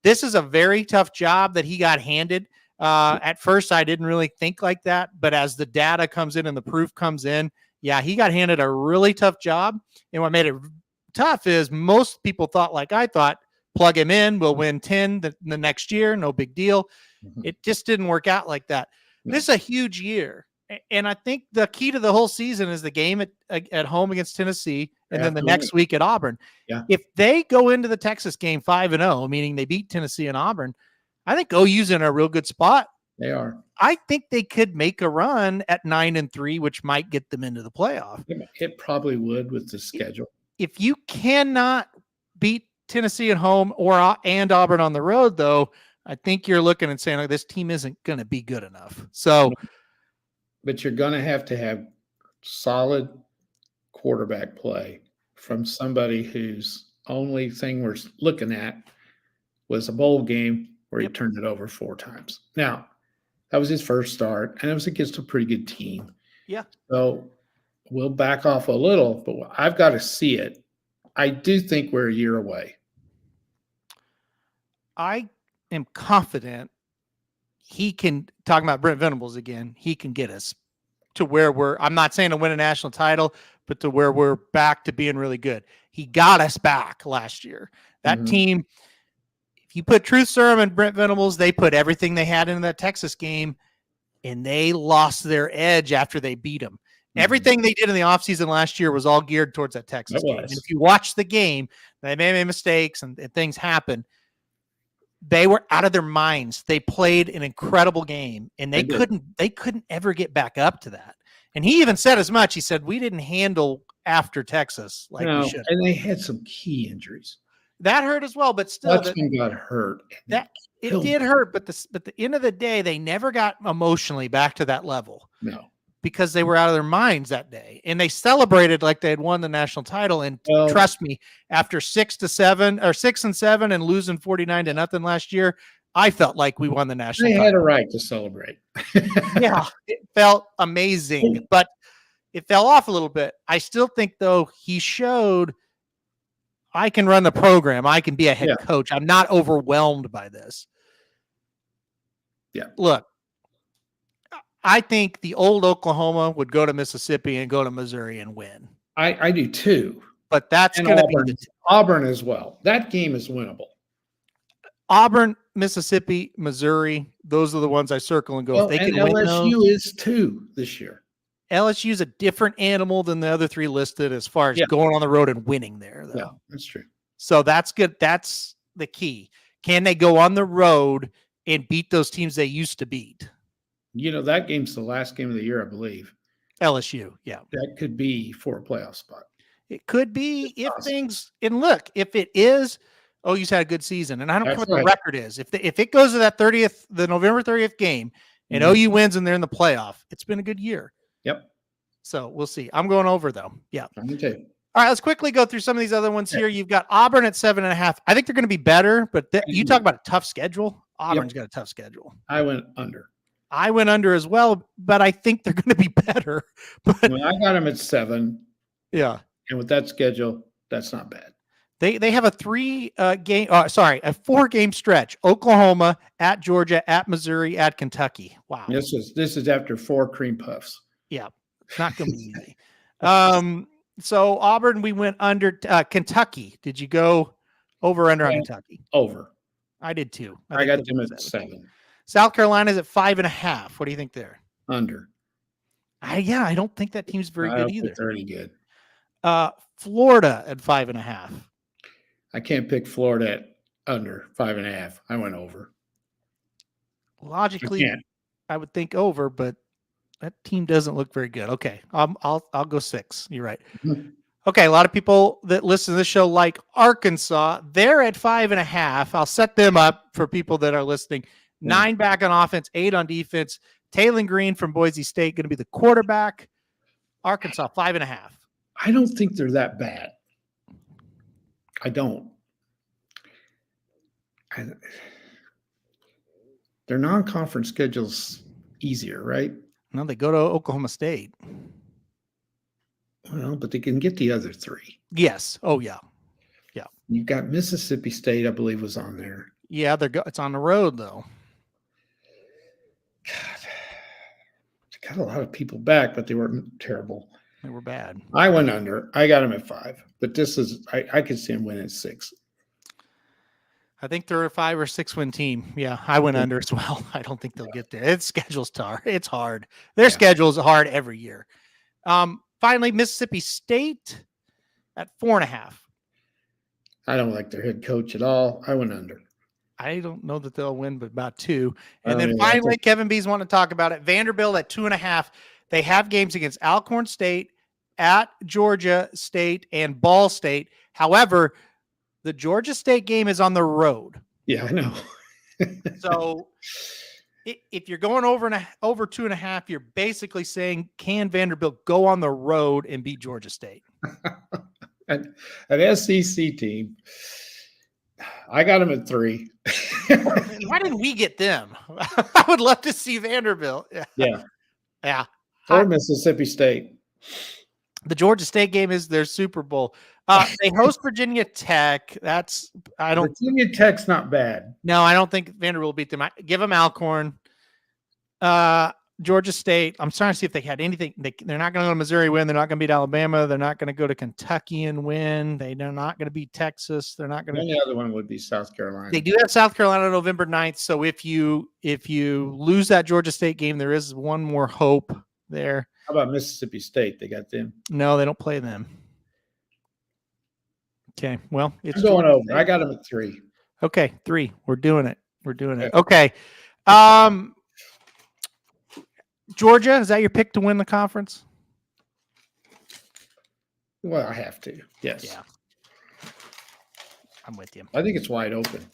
S1: this is a very tough job that he got handed. At first, I didn't really think like that, but as the data comes in and the proof comes in, yeah, he got handed a really tough job. And what made it tough is most people thought, like I thought, plug him in, we'll win 10 the next year, no big deal. Mm-hmm. It just didn't work out like that. No. This is a huge year. And I think the key to the whole season is the game at home against Tennessee, and then the next week at Auburn.
S2: Yeah.
S1: If they go into the Texas game 5-0, meaning they beat Tennessee and Auburn, I think OU's in a real good spot.
S2: They are.
S1: I think they could make a run at 9-3, which might get them into the playoff.
S2: It probably would with the schedule.
S1: If you cannot beat Tennessee at home and Auburn on the road, though, I think you're looking and saying, like, this team isn't going to be good enough. So,
S2: but you're going to have solid quarterback play from somebody whose only thing we're looking at was a bowl game where he turned it over 4 times. Now, that was his first start, and it was against a pretty good team.
S1: Yeah.
S2: So we'll back off a little, but I've got to see it. I do think we're a year away.
S1: I am confident he can, talking about Brent Venables again, he can get us to where I'm not saying to win a national title, but to where we're back to being really good. He got us back last year. That team, if you put Truth Serum and Brent Venables, they put everything they had into that Texas game, and they lost their edge after they beat them. Everything they did in the offseason last year was all geared towards that Texas game. And if you watch the game, they may make mistakes and things happen. They were out of their minds. They played an incredible game, and they couldn't ever get back up to that. And he even said as much. He said, we didn't handle after Texas like we should.
S2: And they had some key injuries.
S1: That hurt as well, but still,
S2: Dutchman got hurt.
S1: It did hurt, but at the end of the day, they never got emotionally back to that level.
S2: No.
S1: Because they were out of their minds that day, and they celebrated like they had won the national title. And trust me, after 6-7 and losing 49-0 last year, I felt like we won the national title.
S2: They had a right to celebrate.
S1: Yeah, it felt amazing, but it fell off a little bit. I still think, though, he showed I can run the program. I can be a head coach. I'm not overwhelmed by this.
S2: Yeah.
S1: Look. I think the old Oklahoma would go to Mississippi and go to Missouri and win.
S2: I do too.
S1: But that's going to be
S2: Auburn as well. That game is winnable.
S1: Auburn, Mississippi, Missouri, those are the ones I circle and go.
S2: Well, if they can win LSU is too this year.
S1: LSU is a different animal than the other 3 listed as far as going on the road and winning there, though.
S2: Yeah, that's true.
S1: So that's good. That's the key. Can they go on the road and beat those teams they used to beat?
S2: That game's the last game of the year, I believe.
S1: LSU, yeah.
S2: That could be for a playoff spot.
S1: It could be if things – and look, if it is, OU's had a good season. And I don't care what the record is. If it goes to that the November 30th game and OU wins and they're in the playoff, it's been a good year.
S2: Yep.
S1: So we'll see. I'm going over, though. Yeah.
S2: Me too.
S1: All right, let's quickly go through some of these other ones here. You've got Auburn at 7.5. I think they're going to be better, but you talk about a tough schedule. Auburn's got a tough schedule.
S2: I went under.
S1: I went under as well, but I think they're going to be better. But
S2: I got them at 7.
S1: Yeah.
S2: And with that schedule, that's not bad.
S1: They have a 4-game stretch. Oklahoma, at Georgia, at Missouri, at Kentucky. Wow.
S2: This is after 4 cream puffs.
S1: Yeah. It's not going to be easy. So Auburn, we went under. Kentucky. Did you go over or under on Kentucky?
S2: Over.
S1: I did too.
S2: I got them at 7.
S1: South Carolina's at 5.5. What do you think there?
S2: Under.
S1: I don't think that team's very good either.
S2: They're any good.
S1: Florida at 5.5.
S2: I can't pick Florida at under 5.5. I went over.
S1: Logically, I would think over, but that team doesn't look very good. Okay, I'll go 6. You're right. Okay, a lot of people that listen to this show like Arkansas. They're at 5.5. I'll set them up for people that are listening. 9 back on offense, 8 on defense. Taylor Green from Boise State going to be the quarterback. Arkansas 5.5.
S2: I don't think they're that bad. I don't. Their non-conference schedule's easier, right?
S1: No, they go to Oklahoma State.
S2: Well, but they can get the other 3.
S1: Yes. Oh, yeah. Yeah.
S2: You've got Mississippi State, I believe, was on there.
S1: Yeah, it's on the road, though.
S2: God. They got a lot of people back, but they weren't terrible.
S1: They were bad.
S2: I went under. I got them at 5. But this is I could see them winning at 6.
S1: I think they're a 5 or 6 win team. Yeah, I went under as well. I don't think they'll get there. Its schedule's tough. It's hard. Their schedule's hard every year. Finally, Mississippi State at 4.5.
S2: I don't like their head coach at all. I went under.
S1: I don't know that they'll win, but about 2. And then finally, Kevin B's want to talk about it. Vanderbilt at 2.5. They have games against Alcorn State, at Georgia State, and Ball State. However, the Georgia State game is on the road.
S2: Yeah, I know.
S1: So if you're going over 2.5, you're basically saying, can Vanderbilt go on the road and beat Georgia State?
S2: An SEC team. I got them at 3.
S1: Why didn't we get them? I would love to see Vanderbilt.
S2: Yeah.
S1: Yeah.
S2: Or Mississippi State.
S1: The Georgia State game is their Super Bowl. They host Virginia Tech.
S2: Virginia Tech's not bad.
S1: No, I don't think Vanderbilt will beat them. Give them Alcorn. Georgia State. I'm trying to see if they had anything. They're not going to go to Missouri win. They're not going to beat Alabama. They're not going to go to Kentucky and win. They're not going to beat Texas. They're not going to.
S2: The only other one would be South Carolina.
S1: They do have South Carolina November 9th. So if you lose that Georgia State game, there is one more hope there.
S2: How about Mississippi State? They got them.
S1: No, they don't play them. Okay. Well,
S2: it's going over. State. I got them at 3.
S1: Okay. 3. We're doing it. Okay. Georgia, is that your pick to win the conference?
S2: Well, I have to. Yes.
S1: Yeah. I'm with you.
S2: I think it's wide open.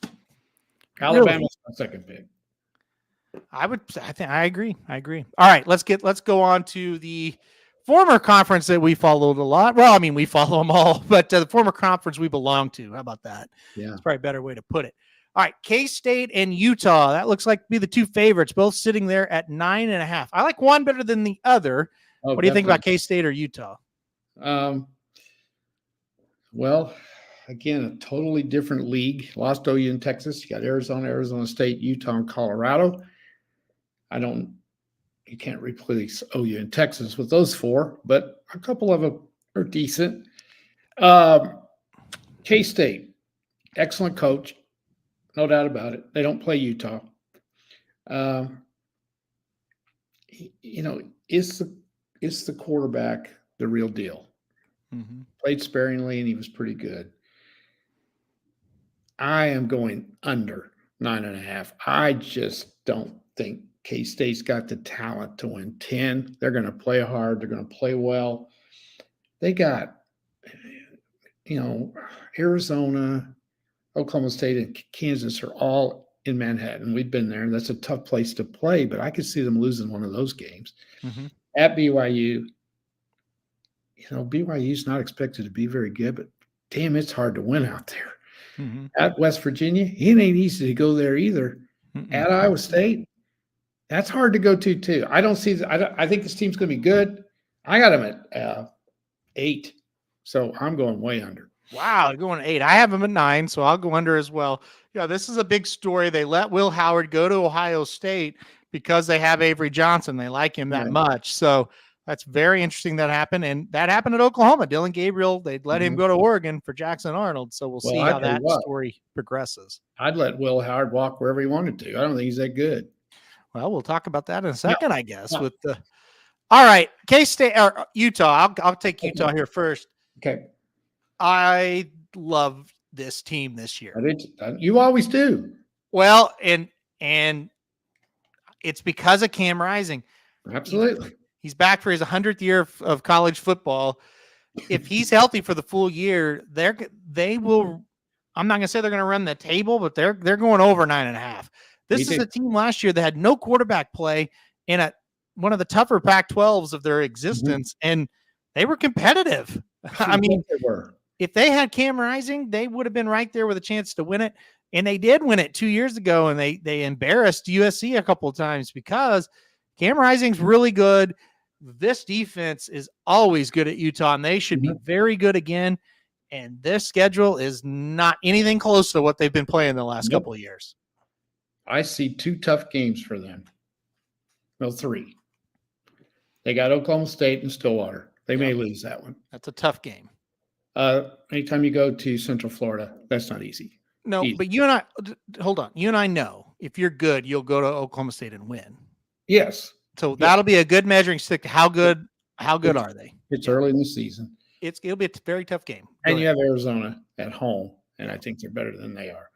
S2: Alabama's my second pick.
S1: I agree. All right, let's go on to the former conference that we followed a lot. Well, I mean, we follow them all, but the former conference we belong to. How about that?
S2: Yeah.
S1: That's probably a better way to put it. All right, K-State and Utah. That looks like to be the two favorites, both sitting there at 9.5. I like one better than the other. What do you think about K-State or Utah?
S2: Well, again, a totally different league. Lost OU in Texas. You got Arizona State, Utah, and Colorado. You can't replace OU in Texas with those 4, but a couple of them are decent. K-State, excellent coach. No doubt about it. They don't play Utah. Is the quarterback the real deal?
S1: Mm-hmm.
S2: Played sparingly, and he was pretty good. I am going under 9.5. I just don't think K-State's got the talent to win 10. They're going to play hard. They're going to play well. They got, Arizona, Oklahoma State, and Kansas are all in Manhattan. We've been there. That's a tough place to play, but I could see them losing one of those games.
S1: Mm-hmm.
S2: At BYU, BYU's not expected to be very good, but damn, it's hard to win out there.
S1: Mm-hmm.
S2: At West Virginia, it ain't easy to go there either. Mm-mm. At Iowa State, that's hard to go to too. I think this team's going to be good. I got them at 8, so I'm going way under.
S1: Wow, going 8. I have them at 9, so I'll go under as well. Yeah, this is a big story. They let Will Howard go to Ohio State because they have Avery Johnson. They like him that much. So that's very interesting that happened. And that happened at Oklahoma. Dylan Gabriel, they'd let him go to Oregon for Jackson Arnold. So we'll see how that story progresses.
S2: I'd let Will Howard walk wherever he wanted to. I don't think he's that good.
S1: Well, we'll talk about that in a second, I guess. All right, K-State or Utah. I'll take Utah here first.
S2: Okay.
S1: I love this team this year.
S2: You always do.
S1: Well, and it's because of Cam Rising.
S2: Absolutely.
S1: He's back for his 100th year of college football. If he's healthy for the full year, they will. I'm not going to say they're going to run the table, but they're going over 9.5. This is a team last year that had no quarterback play in one of the tougher Pac-12s of their existence, and they were competitive. I mean, if they had Cam Rising, they would have been right there with a chance to win it. And they did win it 2 years ago, and they embarrassed USC a couple of times because Cam Rising's really good. This defense is always good at Utah, and they should be very good again. And this schedule is not anything close to what they've been playing the last couple of years.
S2: I see 2 tough games for them. Well, 3. They got Oklahoma State and Stillwater. They may lose that one.
S1: That's a tough game.
S2: Anytime you go to Central Florida, that's not easy.
S1: No, but you and I, hold on. You and I know if you're good, you'll go to Oklahoma State and win.
S2: Yes.
S1: So that'll be a good measuring stick to how good are they?
S2: It's early in the season.
S1: It'll be a very tough game.
S2: And you have Arizona at home, and I think they're better than they are.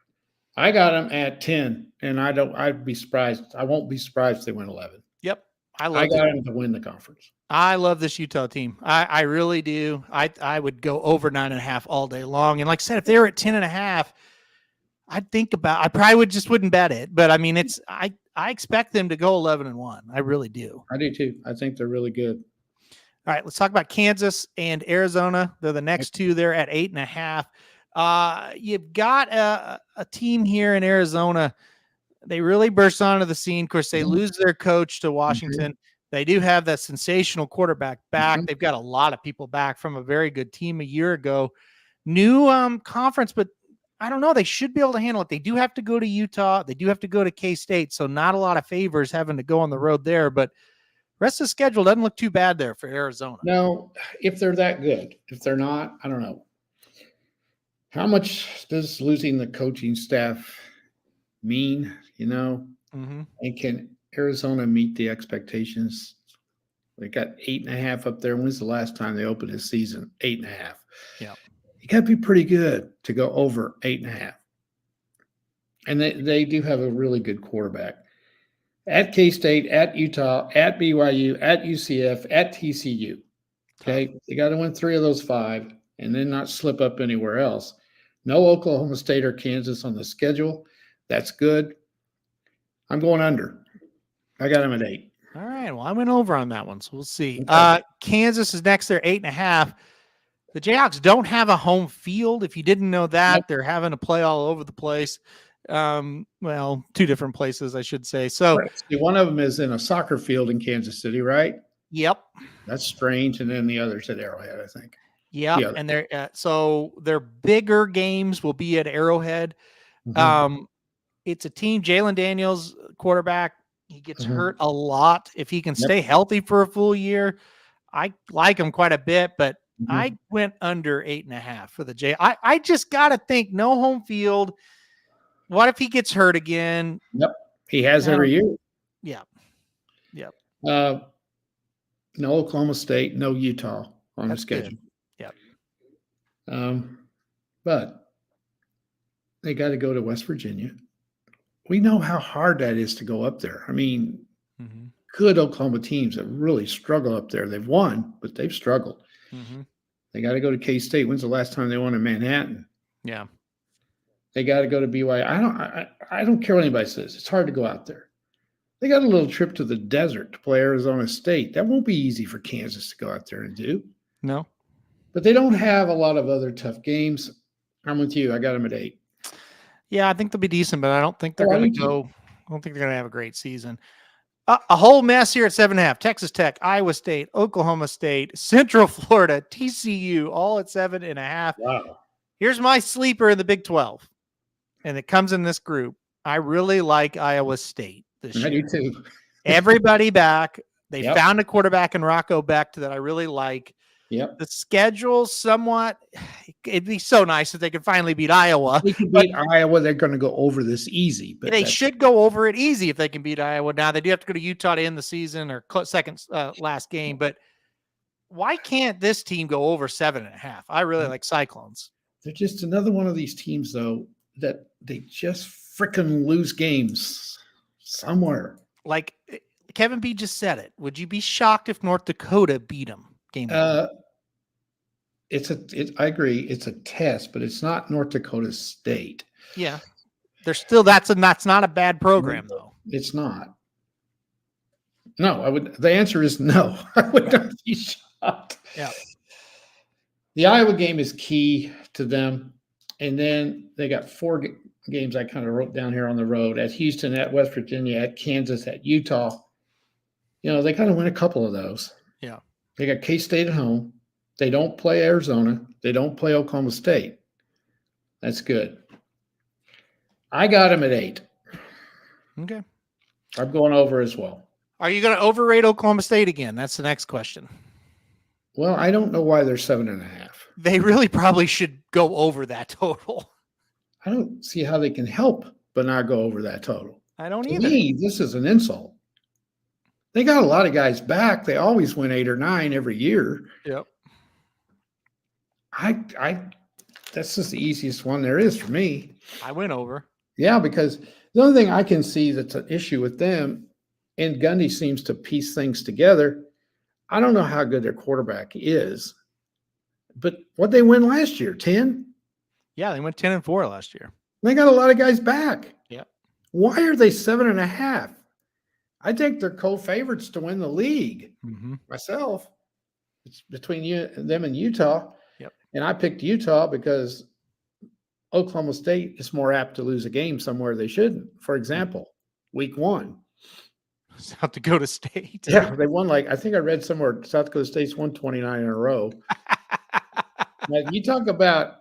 S2: I got them at 10, and I'd be surprised. I won't be surprised if they win 11.
S1: Yep. I
S2: got them to win the conference.
S1: I love this Utah team. I really do. I would go over 9.5 all day long. And like I said, if they were at 10.5, I probably wouldn't bet it. But I mean, I expect them to go 11-1. I really do.
S2: I do too. I think they're really good.
S1: All right, let's talk about Kansas and Arizona. They're the next two. They're at 8.5. You've got a team here in Arizona. They really burst onto the scene. Of course, they lose their coach to Washington. They do have that sensational quarterback back. They've got a lot of people back from a very good team a year ago. New conference, but I don't know. They should be able to handle it. They do have to go to Utah. They do have to go to K-State, so not a lot of favors having to go on the road there, but rest of the schedule doesn't look too bad there for Arizona.
S2: No, if they're that good. If they're not, I don't know. How much does losing the coaching staff mean, And can Arizona meet the expectations? They got 8.5 up there. When's the last time they opened this season? 8.5.
S1: Yeah.
S2: You got to be pretty good to go over 8.5. And they do have a really good quarterback. At K-State, at Utah, at BYU, at UCF, at TCU. Okay. You got to win 3 of those 5 and then not slip up anywhere else. No Oklahoma State or Kansas on the schedule. That's good. I'm going under. I got them at 8.
S1: All right. Well, I went over on that one, so we'll see. Okay. Kansas is next. They're 8.5. The Jayhawks don't have a home field. If you didn't know that, they're having to play all over the place. Well, 2 different places, I should say. So
S2: one of them is in a soccer field in Kansas City, right?
S1: Yep.
S2: That's strange. And then the other's at Arrowhead, I think.
S1: Yeah. And so their bigger games will be at Arrowhead. It's a team. Jalen Daniels, quarterback. He gets hurt a lot. If he can stay healthy for a full year, I like him quite a bit, but I went under 8.5 for the J. I just got to think no home field. What if he gets hurt again?
S2: Yep. He has every year.
S1: Yeah. Yep.
S2: No Oklahoma State, no Utah on the schedule.
S1: Yep.
S2: But they got to go to West Virginia. We know how hard that is to go up there. I mean, good Oklahoma teams that really struggle up there. They've won, but they've struggled. They got to go to K-State. When's the last time they won in Manhattan?
S1: Yeah.
S2: They got to go to BYU. I don't care what anybody says. It's hard to go out there. They got a little trip to the desert to play Arizona State. That won't be easy for Kansas to go out there and do.
S1: No.
S2: But they don't have a lot of other tough games. I'm with you. I got them at 8.
S1: Yeah, I think they'll be decent, but I don't think they're going to go. I don't think they're going to have a great season. A whole mess here at 7.5. Texas Tech, Iowa State, Oklahoma State, Central Florida, TCU, all at 7.5.
S2: Wow.
S1: Here's my sleeper in the Big 12, and it comes in this group. I really like Iowa State this year.
S2: I do too.
S1: Everybody back. They found a quarterback in Rocco Becht that I really like.
S2: Yep.
S1: The schedule somewhat, it'd be so nice if they could finally beat Iowa.
S2: They can beat Iowa. They're going to go over this easy. But
S1: they should go over it easy if they can beat Iowa. Now, they do have to go to Utah to end the season or second last game. But why can't this team go over 7.5? I really like Cyclones.
S2: They're just another one of these teams, though, that they just freaking lose games somewhere.
S1: Like Kevin B just said it. Would you be shocked if North Dakota beat them?
S2: I agree. It's a test, but it's not North Dakota State.
S1: Yeah. They're still, that's not a bad program though.
S2: It's not. No, the answer is no. I would not be shocked.
S1: Yeah.
S2: The Iowa game is key to them. And then they got 4 games I kind of wrote down here on the road at Houston, at West Virginia, at Kansas, at Utah. They kind of win a couple of those.
S1: Yeah.
S2: They got K-State at home. They don't play Arizona. They don't play Oklahoma State. That's good. I got them at 8.
S1: Okay.
S2: I'm going over as well.
S1: Are you going to overrate Oklahoma State again? That's the next question.
S2: Well, I don't know why they're 7.5.
S1: They really probably should go over that total.
S2: I don't see how they can help but not go over that total.
S1: I don't
S2: either.
S1: either.
S2: To me, this is an insult. They got a lot of guys back. They always win 8 or 9 every year.
S1: Yep.
S2: That's just the easiest one there is for me.
S1: I went over.
S2: Yeah, because the only thing I can see that's an issue with them, and Gundy seems to piece things together. I don't know how good their quarterback is, but what they win last year, 10?
S1: Yeah, they went 10-4 last year.
S2: They got a lot of guys back.
S1: Yeah.
S2: Why are they 7.5? I think they're co-favorites to win the league. Myself, it's between them and Utah.
S1: Yep.
S2: And I picked Utah because Oklahoma State is more apt to lose a game somewhere they shouldn't. For example, week 1.
S1: South Dakota State.
S2: Yeah, they won I think I read somewhere South Dakota State's won 29 in a row. Now, you talk about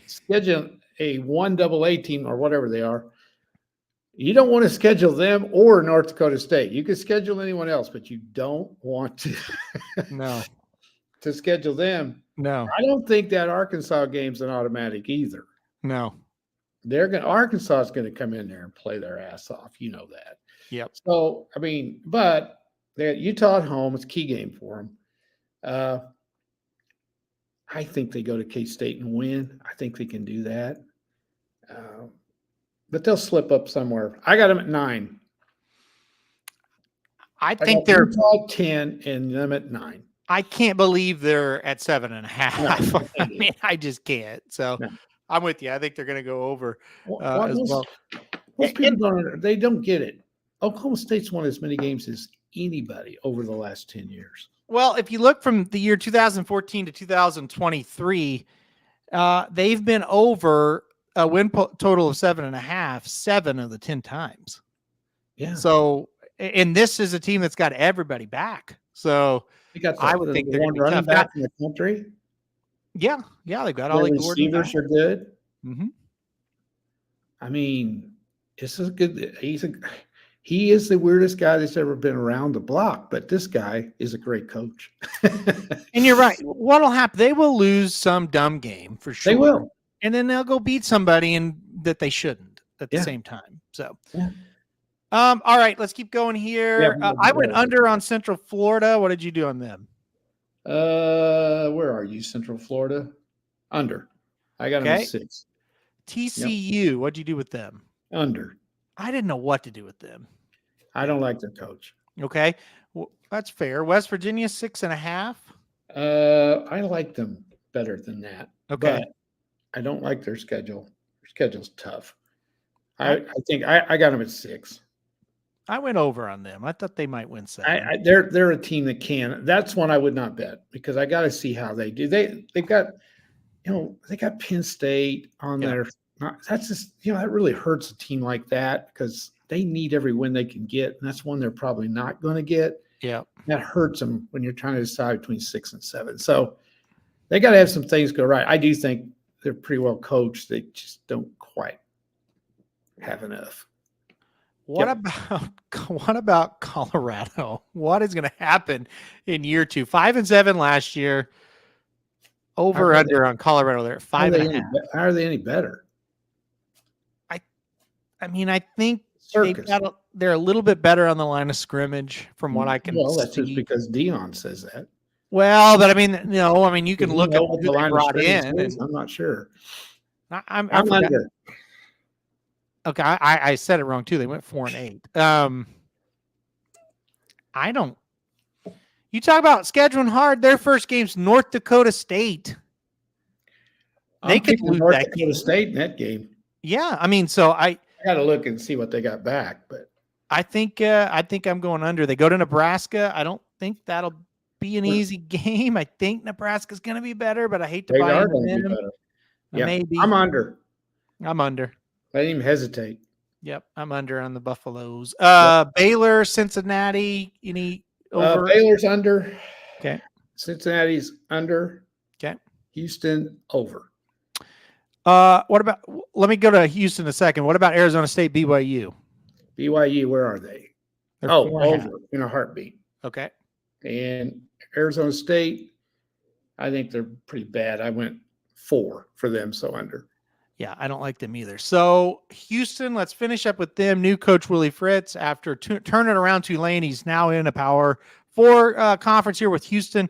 S2: scheduling a 1AA team or whatever they are. You don't want to schedule them or North Dakota State. You can schedule anyone else, but you don't want to to schedule them.
S1: No.
S2: I don't think that Arkansas game's an automatic either.
S1: No.
S2: Arkansas is going to come in there and play their ass off. You know that.
S1: Yep.
S2: So, I mean, but Utah at home, it's a key game for them. I think they go to K-State and win. I think they can do that. But they'll slip up somewhere. I got them at 9.
S1: I think they're
S2: Utah 10 and them at 9.
S1: I can't believe they're at 7.5. No, I mean, I just can't. So I'm with you. I think they're going to go over as well.
S2: Most people they don't get it. Oklahoma State's won as many games as anybody over the last 10 years.
S1: Well, if you look from the year 2014 to 2023, they've been over a win total of 7.5, 7 of the 10 times.
S2: Yeah.
S1: So, and this is a team that's got everybody back. So I would think they're
S2: one running back in the country.
S1: Yeah. Yeah. They've got all the
S2: receivers are good.
S1: Mm-hmm.
S2: I mean, this is good. He is the weirdest guy that's ever been around the block, but this guy is a great coach.
S1: And you're right. What'll happen? They will lose some dumb game for sure.
S2: They will.
S1: And then they'll go beat somebody that they shouldn't at the same time. So, all right, let's keep going here. I went under on Central Florida. What did you do on them?
S2: Where are you? Central Florida? Under. I got them at 6.
S1: TCU. What'd you do with them?
S2: Under.
S1: I didn't know what to do with them.
S2: I don't like their coach.
S1: Okay. Well, that's fair. West Virginia, 6.5.
S2: I like them better than that.
S1: Okay.
S2: But I don't like their schedule. Their schedule's tough. I think I got them at 6.
S1: I went over on them. I thought they might win 7.
S2: They're a team that can. That's one I would not bet because I got to see how they do. They've got, they got Penn State on their. That's just that really hurts a team like that because they need every win they can get, and that's one they're probably not going to get.
S1: Yeah,
S2: that hurts them when you're trying to decide between 6 and 7. So they got to have some things go right. I do think they're pretty well coached. They just don't quite have enough.
S1: What about Colorado? What is going to happen in year 2? 5-7 last year. Over under on Colorado. They're at 5.5.
S2: How are they any better?
S1: I mean, I think they're a little bit better on the line of scrimmage from what I can see.
S2: Well, that's just because Dion says that.
S1: Well, but I mean, you can look at who they brought in.
S2: I'm not sure.
S1: I'm under. Okay, I said it wrong too. They went 4-8. I don't. You talk about scheduling hard. Their first game's North Dakota State.
S2: They could lose North Dakota State in that game.
S1: Yeah, I mean, so I
S2: got to look and see what they got back, but
S1: I think I'm going under. They go to Nebraska. I don't think that'll be an easy game. I think Nebraska's going to be better, but I hate to buy into them.
S2: Yeah,
S1: maybe
S2: I'm under.
S1: I
S2: didn't even hesitate.
S1: Yep, I'm under on the Buffaloes. Baylor, Cincinnati. Over?
S2: Baylor's under.
S1: Okay.
S2: Cincinnati's under.
S1: Okay.
S2: Houston over.
S1: What about? Let me go to Houston a second. What about Arizona State, BYU?
S2: BYU, where are they?
S1: They're
S2: over in a heartbeat.
S1: Okay.
S2: And Arizona State, I think they're pretty bad. I went 4 for them, so under.
S1: Yeah, I don't like them either. So Houston, let's finish up with them. New coach Willie Fritz after turning around Tulane. He's now in a Power 4 conference here with Houston.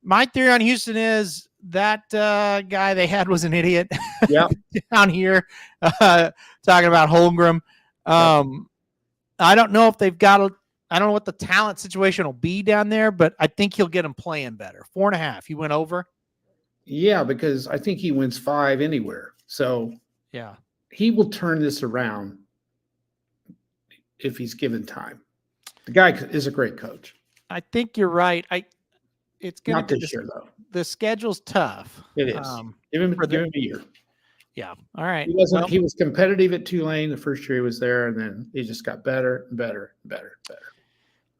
S1: My theory on Houston is that guy they had was an idiot.
S2: Yeah,
S1: down here talking about Holmgren. I don't know if they've got. I don't know what the talent situation will be down there, but I think he'll get them playing better. 4.5. He went over.
S2: Yeah, because I think he wins 5 anywhere. So
S1: yeah,
S2: he will turn this around if he's given time. The guy is a great coach.
S1: I think you're right. It's going
S2: to be this year though.
S1: The schedule's tough.
S2: It is. Give him a year.
S1: Yeah. All right.
S2: He was competitive at Tulane the first year he was there, and then he just got better and better and better and better.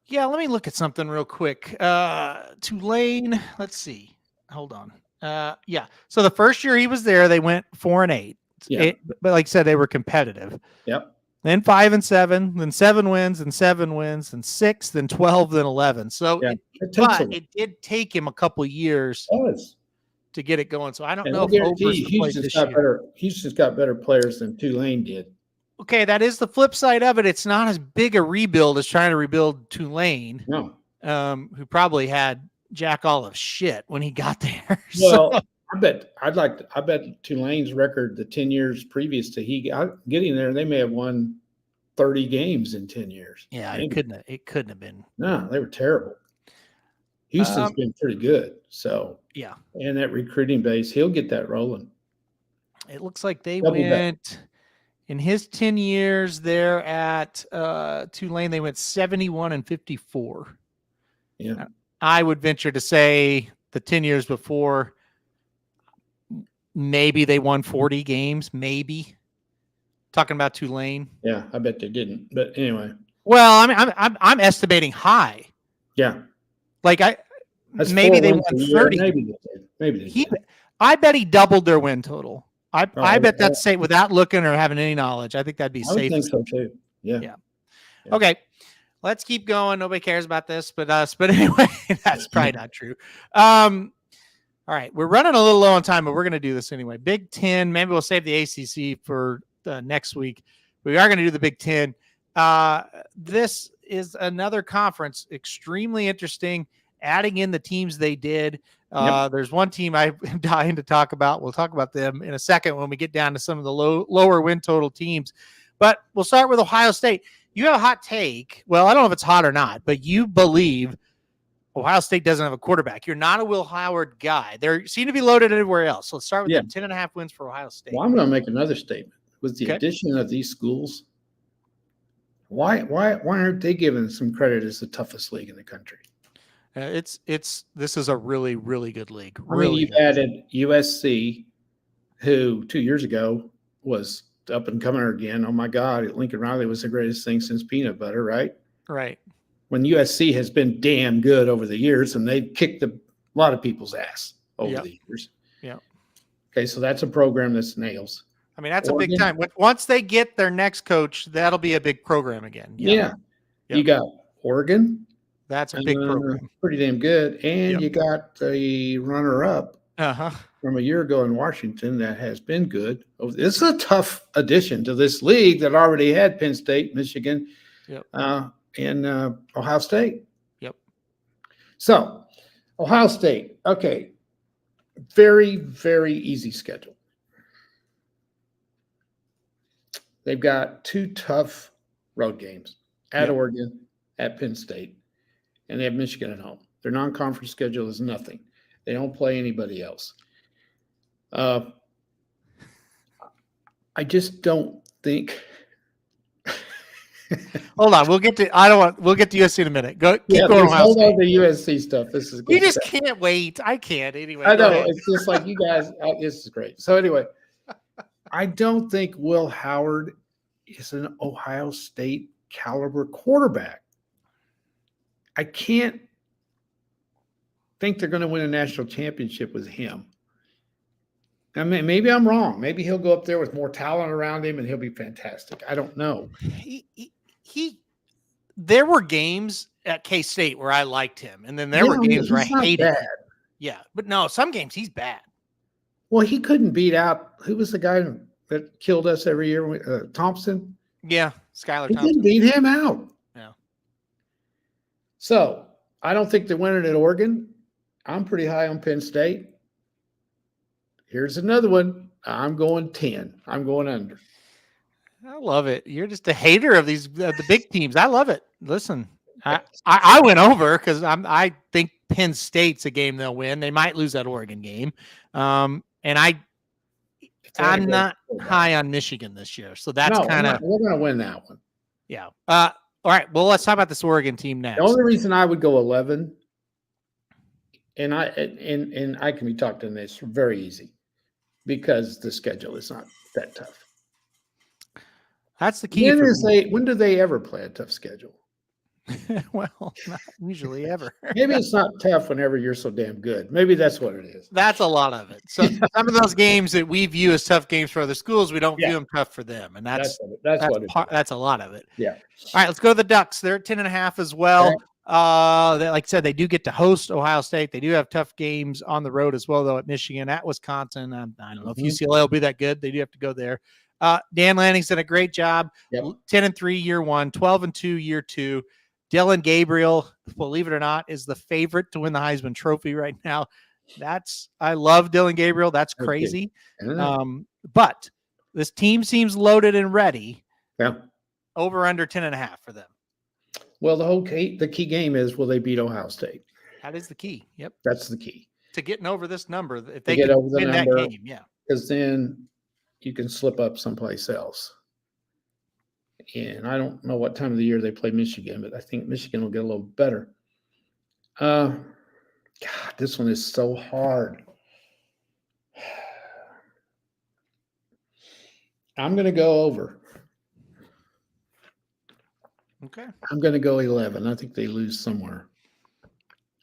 S1: Yeah, let me look at something real quick. Tulane, let's see. Hold on. Yeah. So the first year he was there, they went 4-8.
S2: Yeah.
S1: But like I said, they were competitive.
S2: Yep.
S1: Then 5-7, then 7 wins, and 7 wins, and 6, then 12, then 11. So,
S2: yeah,
S1: it did take him a couple years to get it going. So I don't know if
S2: He's just got better players than Tulane did.
S1: Okay, that is the flip side of it. It's not as big a rebuild as trying to rebuild Tulane.
S2: No.
S1: Who probably had jack all of shit when he got there.
S2: Well, so. I bet Tulane's record the 10 years previous to getting there, they may have won 30 games in 10 years.
S1: Yeah, it couldn't have been.
S2: No, they were terrible. Houston's been pretty good. So
S1: yeah.
S2: And that recruiting base, he'll get that rolling.
S1: It looks like they went in his 10 years there at Tulane, they went 71-54.
S2: Yeah.
S1: I would venture to say the 10 years before, maybe they won 40 games, maybe. Talking about Tulane.
S2: Yeah, I bet they didn't. But anyway.
S1: Well, I mean, I'm estimating high.
S2: Yeah.
S1: Like maybe they won 30.
S2: Maybe they did.
S1: I bet he doubled their win total. I bet that's safe without looking or having any knowledge. I think that'd be safe.
S2: I think so too. Yeah.
S1: Okay. Let's keep going. Nobody cares about this but us. But anyway, that's probably not true. All right. We're running a little low on time, but we're going to do this anyway. Big Ten. Maybe we'll save the ACC for next week. We are going to do the Big Ten. This is another conference. Extremely interesting. Adding in the teams they did. There's one team I'm dying to talk about. We'll talk about them in a second when we get down to some of the lower win total teams. But we'll start with Ohio State. You have a hot take. Well, I don't know if it's hot or not, but you believe Ohio State doesn't have a quarterback. You're not a Will Howard guy. They seem to be loaded everywhere else. So let's start with them. 10.5 wins for Ohio State.
S2: Well, I'm going to make another statement. With the addition of these schools, why aren't they given some credit as the toughest league in the country?
S1: This is a really, really good league.
S2: You've added USC, who 2 years ago was up and coming again. Oh my God, Lincoln Riley was the greatest thing since peanut butter, right?
S1: Right.
S2: When USC has been damn good over the years, and they've kicked a lot of people's ass over the years.
S1: Yeah.
S2: Okay, so that's a program that's nails.
S1: I mean, that's Oregon, a big time. Once they get their next coach, that'll be a big program again.
S2: Yeah. You got Oregon.
S1: That's a big program.
S2: Pretty damn good. And you got the runner-up from a year ago in Washington that has been good. This is a tough addition to this league that already had Penn State, Michigan, and Ohio State.
S1: Yep.
S2: So, Ohio State. Okay. Very, very easy schedule. They've got 2 tough road games at Oregon, at Penn State, and they have Michigan at home. Their non-conference schedule is nothing. They don't play anybody else. I just don't think.
S1: Hold on, we'll get to USC in a minute. Keep going.
S2: Hold on to USC stuff. This is good.
S1: You just can't wait. I can't anyway.
S2: I know it's just like you guys. This is great. So anyway. I don't think Will Howard is an Ohio State caliber quarterback. I can't think they're going to win a national championship with him. I mean, maybe I'm wrong. Maybe he'll go up there with more talent around him and he'll be fantastic. I don't know.
S1: There were games at K-State where I liked him, and then there were games where I hated him. Yeah, but no, some games he's bad.
S2: Well, he couldn't beat out. Who was the guy that killed us every year? Thompson?
S1: Yeah, Skylar Thompson.
S2: He couldn't beat him out.
S1: Yeah.
S2: So, I don't think they're winning at Oregon. I'm pretty high on Penn State. Here's another one. I'm going 10. I'm going under.
S1: I love it. You're just a hater of the big teams. I love it. Listen, I went over because I think Penn State's a game they'll win. They might lose that Oregon game. And I'm not high on Michigan this year. So that's kind of.
S2: We're going to win that one.
S1: Yeah. All right. Well, let's talk about this Oregon team next.
S2: The only reason I would go 11, and I can be talked in this very easy. because the schedule is not that tough.
S1: That's the key.
S2: When do they ever play a tough schedule?
S1: Well, not usually ever.
S2: Maybe it's not tough whenever you're so damn good. Maybe that's what it is.
S1: That's a lot of it. So some of those games that we view as tough games for other schools, we don't view them tough for them, and that's a lot of it.
S2: Yeah.
S1: All right, let's go to the Ducks. They're at 10.5 as well. Okay. Like I said, they do get to host Ohio State. They do have tough games on the road as well, though, at Michigan, at Wisconsin. I don't know if UCLA will be that good. They do have to go there. Dan Lanning's done a great job. 10-3 year one, 12-2 year two. Dillon Gabriel, believe it or not, is the favorite to win the Heisman Trophy right now. I love Dillon Gabriel. That's crazy. But this team seems loaded and ready.
S2: Yeah.
S1: Over under 10.5 for them.
S2: Well, the key game is, will they beat Ohio State?
S1: That is the key. Yep.
S2: That's the key.
S1: To getting over this number. If they can win that game, yeah.
S2: Because then you can slip up someplace else. And I don't know what time of the year they play Michigan, but I think Michigan will get a little better. God, this one is so hard. I'm going to go over.
S1: Okay.
S2: I'm going to go 11. I think they lose somewhere.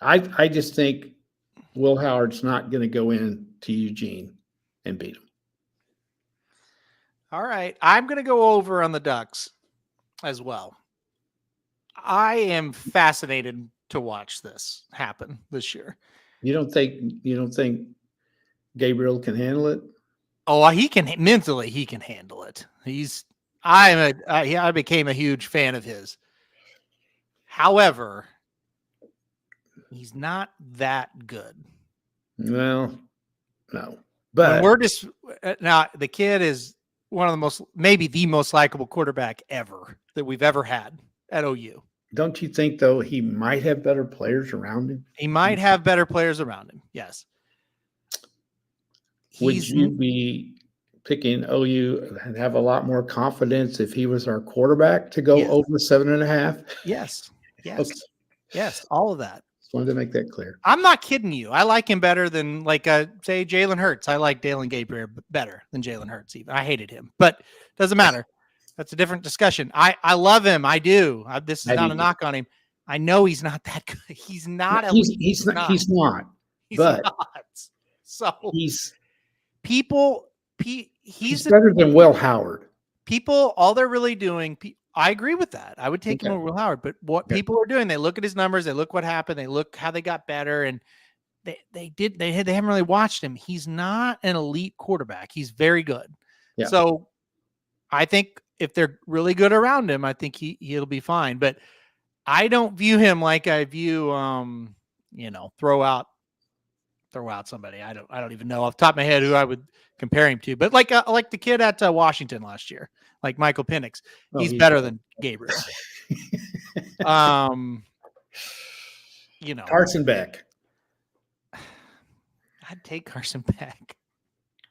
S2: I just think Will Howard's not going to go in to Eugene and beat him.
S1: All right. I'm going to go over on the Ducks as well. I am fascinated to watch this happen this year. You don't
S2: think Gabriel can handle it?
S1: Oh, he can mentally. He can handle it. I became a huge fan of his. However, he's not that good.
S2: Well, no. But
S1: now the kid is one of maybe the most likable quarterback ever that we've ever had at OU.
S2: Don't you think, though, he might have better players around him?
S1: He might have better players around him, yes.
S2: Would you be picking OU and have a lot more confidence if he was our quarterback to go over 7.5?
S1: Yes. Yes.
S2: Okay.
S1: Yes. All of that.
S2: Just wanted to make that clear.
S1: I'm not kidding you. I like him better than say Jalen Hurts. I like Dillon Gabriel better than Jalen Hurts. Even I hated him, but doesn't matter. That's a different discussion. I love him. I do. This is not a knock on him. I know he's not that good. He's not.
S2: He's not. He's not.
S1: So
S2: he's
S1: better
S2: than Will Howard.
S1: People, all they're really doing. I agree with that. I would take him over Will Howard. But what people are doing, they look at his numbers, they look what happened, they look how they got better, and they haven't really watched him. He's not an elite quarterback. He's very good. Yeah. So I think if they're really good around him, I think he'll be fine. But I don't view him like I view throw out somebody. I don't even know off the top of my head who I would compare him to. But like the kid at Washington last year, like Michael Penix, he's better than Gabriel.
S2: Carson Beck.
S1: I'd take Carson Beck.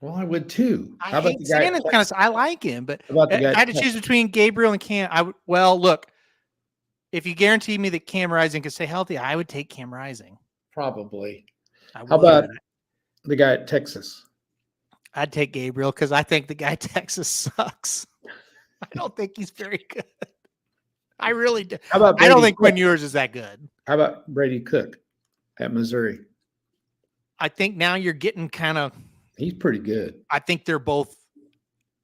S2: Well, I would too.
S1: I like him, but I had to choose between Gabriel and Cam. Look, if you guarantee me that Cam Rising could stay healthy, I would take Cam Rising.
S2: Probably. How about the guy at Texas?
S1: I'd take Gabriel because I think the guy at Texas sucks. I don't think he's very good. I really do. I don't think Quinn Ewers is that good.
S2: How about Brady Cook at Missouri?
S1: I think now you're getting kind of.
S2: He's pretty good.
S1: I think they're both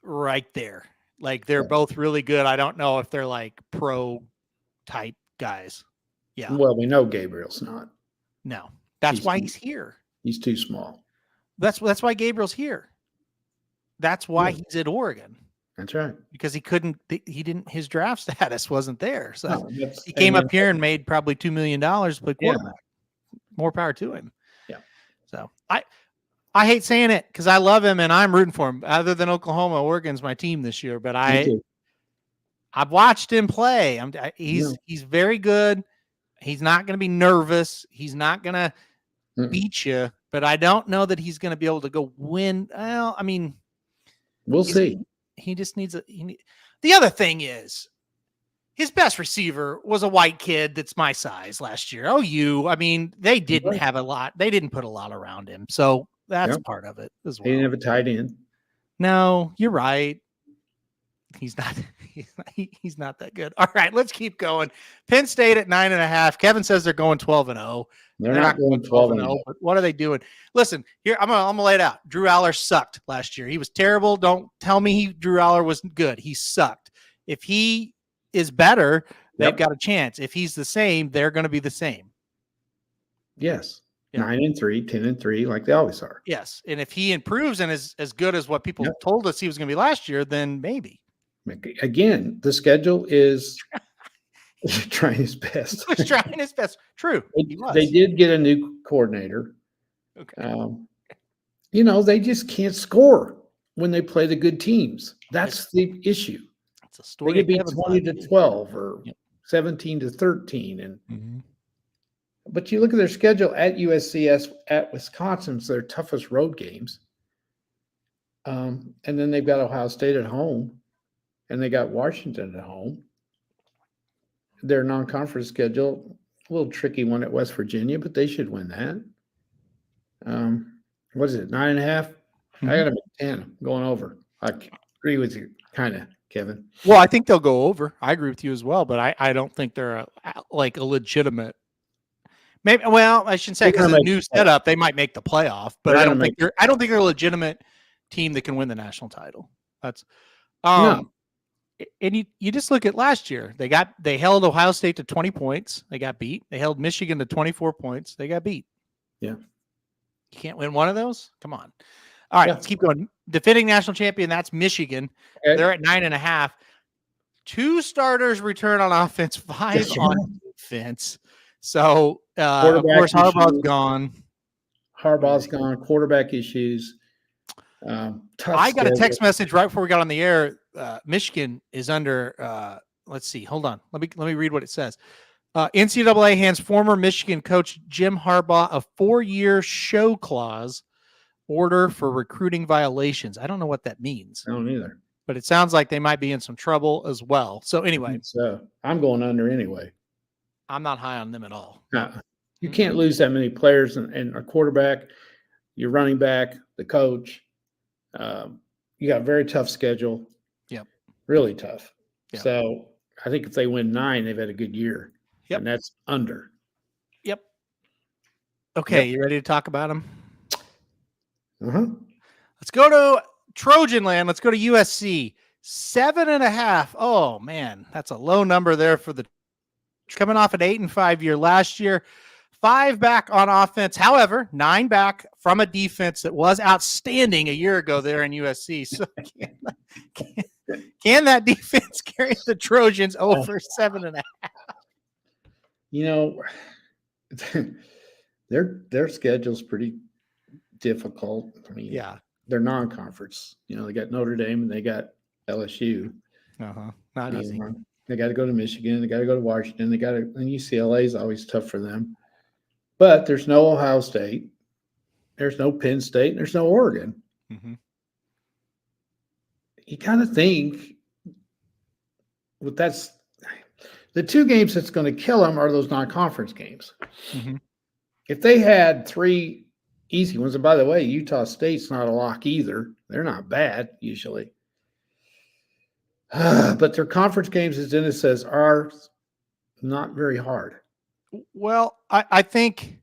S1: right there. Like they're both really good. I don't know if they're like pro type guys. Yeah.
S2: Well, we know Gabriel's not.
S1: No. That's why he's here.
S2: He's too small.
S1: That's why Gabriel's here. That's why he's at Oregon.
S2: That's right.
S1: Because his draft status wasn't there. So he came up here and made probably $2 million to play quarterback. More power to him.
S2: Yeah.
S1: So I hate saying it because I love him and I'm rooting for him. Other than Oklahoma, Oregon's my team this year. But I've watched him play. He's very good. He's not going to be nervous. He's not going to beat you. But I don't know that he's going to be able to go win. Well, I mean,
S2: we'll see.
S1: He just needs the other thing is his best receiver was a white kid that's my size last year. I mean, they didn't have a lot. They didn't put a lot around him. So That's part of it as well.
S2: He didn't have a tight end.
S1: No, you're right. He's not. He's not that good. All right, let's keep going. Penn State at 9.5. Kevin says they're going 12-0.
S2: They're not going 12-0.
S1: But what are they doing? Listen, here I'm gonna lay it out. Drew Aller sucked last year. He was terrible. Don't tell me Drew Aller was good. He sucked. If he is better, they've got a chance. If he's the same, they're going to be the same.
S2: Yes. 9-3, 10-3, like they always are.
S1: Yes. And if he improves and is as good as what people told us he was going to be last year, then maybe.
S2: Again, the schedule is trying his best.
S1: He was trying his best. True.
S2: They did get a new coordinator.
S1: Okay.
S2: They just can't score when they play the good teams. That's the issue.
S1: It's a story.
S2: They could be 20-12 or 17-13. But you look at their schedule at USC, at Wisconsin, it's their toughest road games. And then they've got Ohio State at home, and they got Washington at home. Their non-conference schedule, a little tricky one at West Virginia, but they should win that. What is it, 9.5? I got them at 10. I'm going over. I agree with you, kind of, Kevin.
S1: Well, I think they'll go over. I agree with you as well, but I don't think they're a legitimate. Maybe. Well, I shouldn't say because of the new setup, they might make the playoff, but I don't think they're a legitimate team that can win the national title. That's no. And you just look at last year. They held Ohio State to 20 points. They got beat. They held Michigan to 24 points. They got beat.
S2: Yeah.
S1: You can't win one of those? Come on. All right, let's keep going. Defending national champion, that's Michigan. Okay. They're at 9.5. 2 starters return on offense, 5 on defense. So, of course, Harbaugh's gone.
S2: Quarterback issues.
S1: I got a text message right before we got on the air. Michigan is under. Let's see. Hold on. Let me read what it says. NCAA hands former Michigan coach Jim Harbaugh a 4-year show clause order for recruiting violations. I don't know what that means.
S2: I don't either.
S1: But it sounds like they might be in some trouble as well. So anyway,
S2: I'm going under anyway.
S1: I'm not high on them at all.
S2: You can't lose that many players and a quarterback, your running back, the coach. You got a very tough schedule.
S1: Yep.
S2: Really tough.
S1: Yep.
S2: So I think if they win 9, they've had a good year.
S1: Yep.
S2: And that's under.
S1: Yep. Okay. You ready to talk about them? Let's go to Trojan land. Let's go to USC. 7.5. Oh man, that's a low number there for the coming off an 8-5 year last year. 5 back on offense. However, 9 back from a defense that was outstanding a year ago there in USC. So can that defense carry the Trojans over 7.5?
S2: Their schedule's pretty difficult. I mean, they're non-conference. They got Notre Dame and they got LSU.
S1: Not easy.
S2: They got to go to Michigan. They got to go to Washington. And UCLA is always tough for them. But there's no Ohio State. There's no Penn State. And there's no Oregon. You kind of think, that's the 2 games that's going to kill them are those non-conference games. If they had 3 easy ones, and by the way, Utah State's not a lock either. They're not bad usually. But their conference games, as Dennis says, are not very hard.
S1: Well, I think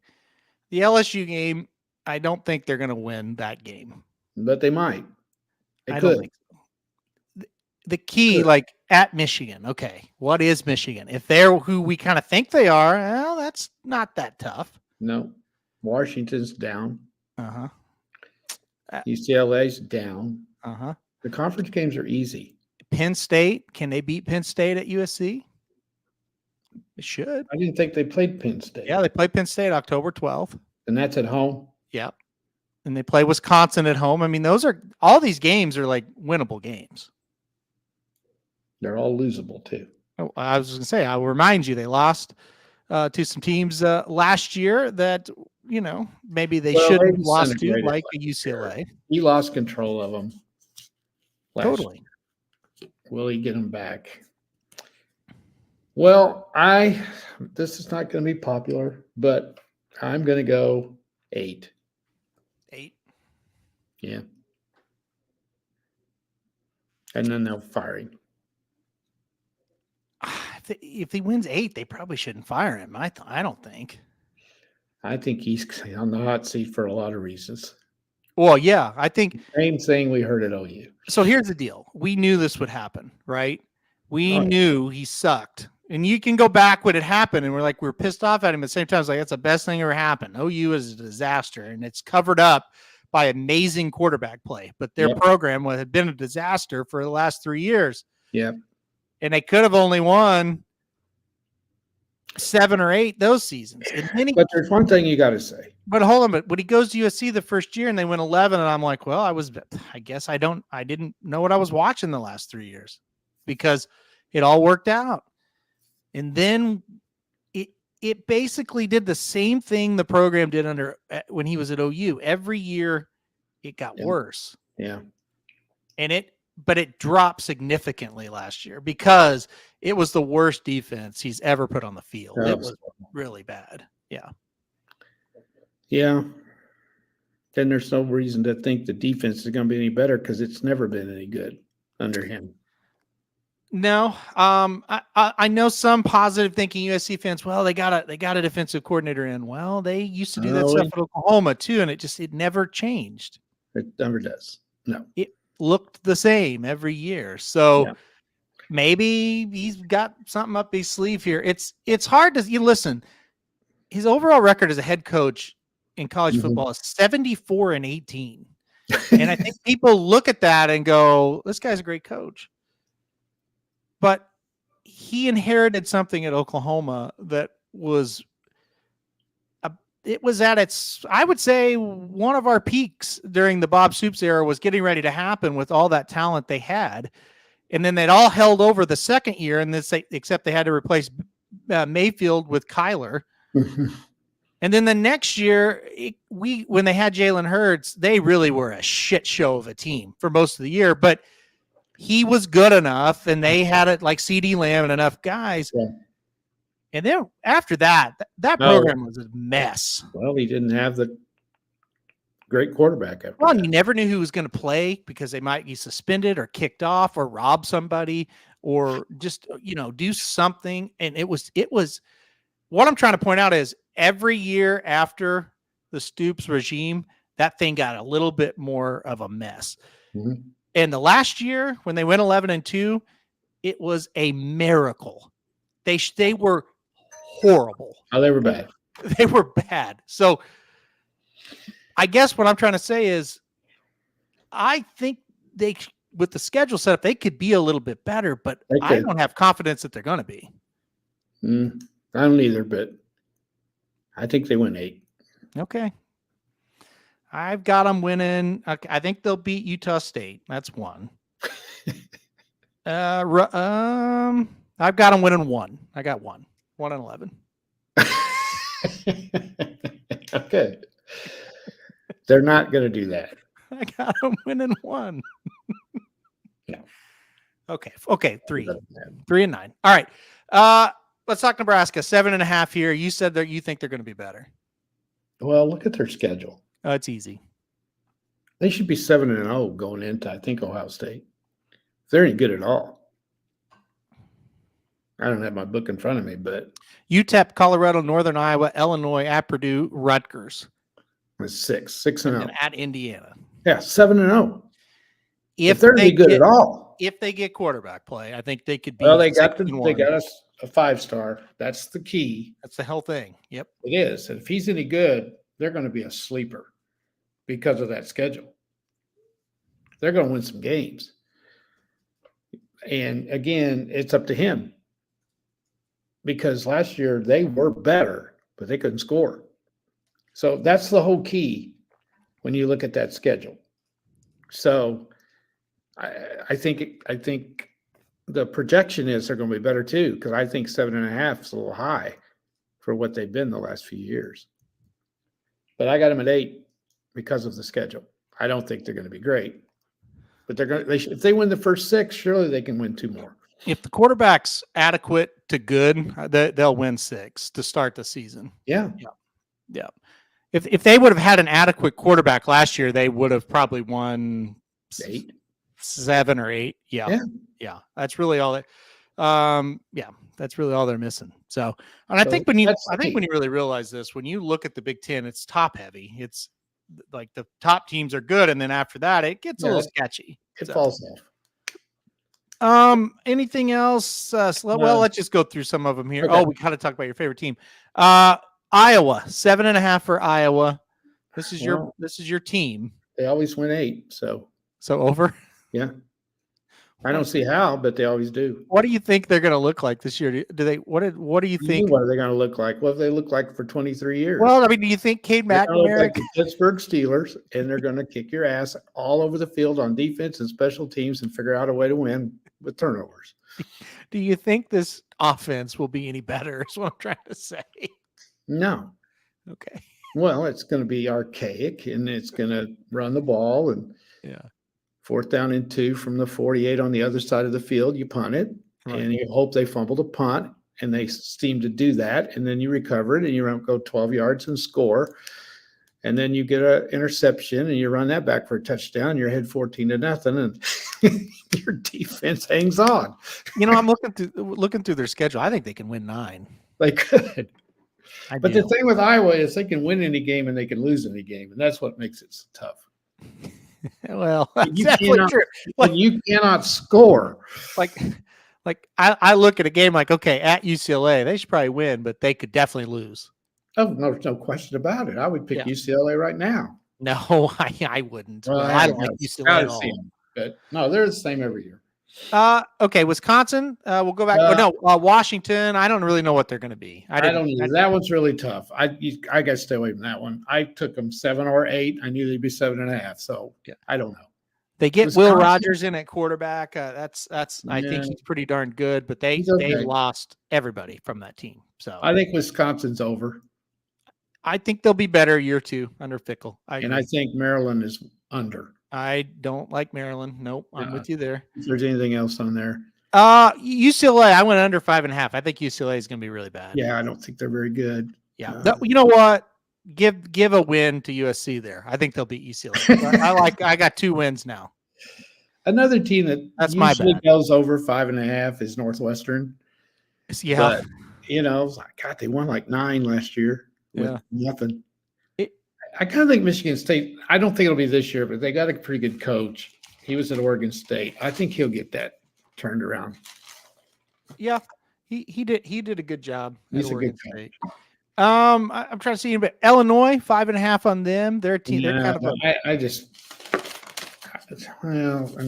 S1: the LSU game, I don't think they're going to win that game.
S2: But they might.
S1: I don't think so. The key, at Michigan, okay, what is Michigan? If they're who we kind of think they are, well, that's not that tough.
S2: No. Washington's down. UCLA's down. The conference games are easy.
S1: Penn State, can they beat Penn State at USC? They should.
S2: I didn't think they played Penn State.
S1: Yeah, they played Penn State October 12th.
S2: And that's at home?
S1: Yeah. And they play Wisconsin at home. I mean, all these games are like winnable games.
S2: They're all losable too.
S1: Oh, I was going to say, I'll remind you, they lost to some teams last year that, maybe they shouldn't have lost to, like a UCLA.
S2: He lost control of them.
S1: Totally.
S2: Will he get them back? Well, this is not going to be popular, but I'm going to go 8.
S1: 8.
S2: Yeah. And then they'll fire him.
S1: If he wins 8, they probably shouldn't fire him. I don't think.
S2: I think he's on the hot seat for a lot of reasons.
S1: Well, yeah, I think
S2: same thing we heard at OU.
S1: So here's the deal. We knew this would happen, right? We knew he sucked. And you can go back when it happened, and we're pissed off at him at the same time. It's like, that's the best thing ever happened. OU is a disaster, and it's covered up by amazing quarterback play. But their program had been a disaster for the last 3 years.
S2: Yep.
S1: And they could have only won 7 or 8 those seasons.
S2: But there's one thing you got to say.
S1: But hold on, but when he goes to USC the first year and they win 11, and I'm like, well, I guess I didn't know what I was watching the last 3 years because it all worked out. And then it basically did the same thing the program did when he was at OU. Every year it got worse.
S2: Yeah.
S1: But it dropped significantly last year because it was the worst defense he's ever put on the field. It was really bad. Yeah.
S2: Yeah. Then there's no reason to think the defense is going to be any better because it's never been any good under him.
S1: No. I know some positive thinking USC fans, well, they got a defensive coordinator in. Well, they used to do that stuff at Oklahoma too, and it never changed.
S2: It never does. No.
S1: It looked the same every year. So maybe he's got something up his sleeve here. It's hard to listen. His overall record as a head coach in college football is 74-18. And I think people look at that and go, this guy's a great coach. But he inherited something at Oklahoma that was at its, I would say, one of our peaks during the Bob Stoops era was getting ready to happen with all that talent they had. And then they'd all held over the second year, except they had to replace Mayfield with Kyler. And then the next year, when they had Jalen Hurts, they really were a shit show of a team for most of the year. But he was good enough, and they had it like CD Lamb and enough guys. Yeah. And then after that program was a mess.
S2: Well, he didn't have the great quarterback after
S1: that. You never knew who was going to play because they might be suspended or kicked off or rob somebody or just, do something. And it was what I'm trying to point out is every year after the Stoops regime, that thing got a little bit more of a mess. Mm-hmm. And the last year when they went 11-2, it was a miracle. They were horrible.
S2: Oh, they were bad.
S1: They were bad. So I guess what I'm trying to say is I think with the schedule set up, they could be a little bit better, but I don't have confidence that they're going to be.
S2: I don't either, but I think they win 8.
S1: Okay. I've got them winning. I think they'll beat Utah State. That's 1. I've got them winning 1. I got 1. 1-11.
S2: Okay. They're not going to do that.
S1: I got them winning 1.
S2: No.
S1: Okay. 3-9. All right. Let's talk Nebraska. 7.5 here. You said that you think they're going to be better.
S2: Well, look at their schedule.
S1: Oh, it's easy.
S2: They should be 7-0 going into, I think, Ohio State. If they're any good at all. I don't have my book in front of me, but
S1: UTEP, Colorado, Northern Iowa, Illinois, at Purdue, Rutgers.
S2: It's 6-0.
S1: And at Indiana.
S2: Yeah, 7-0. If they're any good at all.
S1: If they get quarterback play, I think they could be.
S2: Well, they got us a 5-star. That's the key.
S1: That's the whole thing. Yep.
S2: It is. And if he's any good, they're going to be a sleeper because of that schedule. They're going to win some games. And again, it's up to him. Because last year they were better, but they couldn't score. So that's the whole key when you look at that schedule. So I think the projection is they're going to be better too, because I think 7.5 is a little high for what they've been the last few years. But I got them at 8 because of the schedule. I don't think they're going to be great, but if they win the first 6, surely they can win 2 more.
S1: If the quarterback's adequate to good, they'll win 6 to start the season.
S2: Yeah.
S1: Yeah. if they would have had an adequate quarterback last year, they would have probably won 7 or 8. Yeah. That's really all that. That's really all they're missing. So, and I think when you really realize this, when you look at the Big Ten, it's top heavy. It's like the top teams are good, and then after that, it gets a little sketchy.
S2: It falls off.
S1: Anything else? Well, let's just go through some of them here. Okay. Oh, we got to talk about your favorite team. Iowa, 7.5 for Iowa. This is your team.
S2: They always win 8. So
S1: over.
S2: Yeah. I don't see how, but they always do.
S1: What do you think they're going to look like this year? What do you think?
S2: What are they going to look like? What have they looked like for 23 years?
S1: Well, I mean, do you think Cade McNamara,
S2: like the Pittsburgh Steelers, and they're going to kick your ass all over the field on defense and special teams and figure out a way to win with turnovers?
S1: Do you think this offense will be any better? Is what I'm trying to say.
S2: No.
S1: Okay.
S2: Well, it's going to be archaic, and it's going to run the ball, and 4th down and 2 from the 48 on the other side of the field, you punt it, and you hope they fumble the punt, and they seem to do that, and then you recover it, and you go 12 yards and score, and then you get an interception, and you run that back for a touchdown, you're ahead 14-0, and your defense hangs on.
S1: I'm looking through their schedule. I think they can win 9.
S2: They could. But the thing with Iowa is they can win any game and they can lose any game, and that's what makes it tough.
S1: Well, that's true.
S2: You cannot score.
S1: I look at a game like, okay, at UCLA, they should probably win, but they could definitely lose.
S2: Oh, no question about it. I would pick UCLA right now.
S1: No, I wouldn't. Well, I don't like UCLA at all.
S2: But no, they're the same every year.
S1: Okay, Wisconsin. We'll go back. Washington. I don't really know what they're going to be.
S2: I don't either. That one's really tough. I got to stay away from that one. I took them 7 or 8. I knew they'd be 7.5. So I don't know.
S1: They get Wisconsin. Will Rogers in at quarterback. That's. I think he's pretty darn good. But they lost everybody from that team. So
S2: I think Wisconsin's over.
S1: I think they'll be better year 2 under Fickle.
S2: I think Maryland is under.
S1: I don't like Maryland. Nope, I'm with you there.
S2: If there's anything else on there.
S1: UCLA, I went under 5.5. I think UCLA is going to be really bad.
S2: Yeah, I don't think they're very good.
S1: Yeah. You know what? Give a win to USC there. I think they'll beat UCLA. I got 2 wins now.
S2: Another team that's usually goes over 5.5 is Northwestern.
S1: Yeah.
S2: But, God, they won like 9 last year with nothing. I kind of think Michigan State, I don't think it'll be this year, but they got a pretty good coach. He was at Oregon State. I think he'll get that turned around.
S1: Yeah, he did a good job.
S2: He's a good coach.
S1: I'm trying to see, but Illinois 5.5 on them. Their team. They're kind of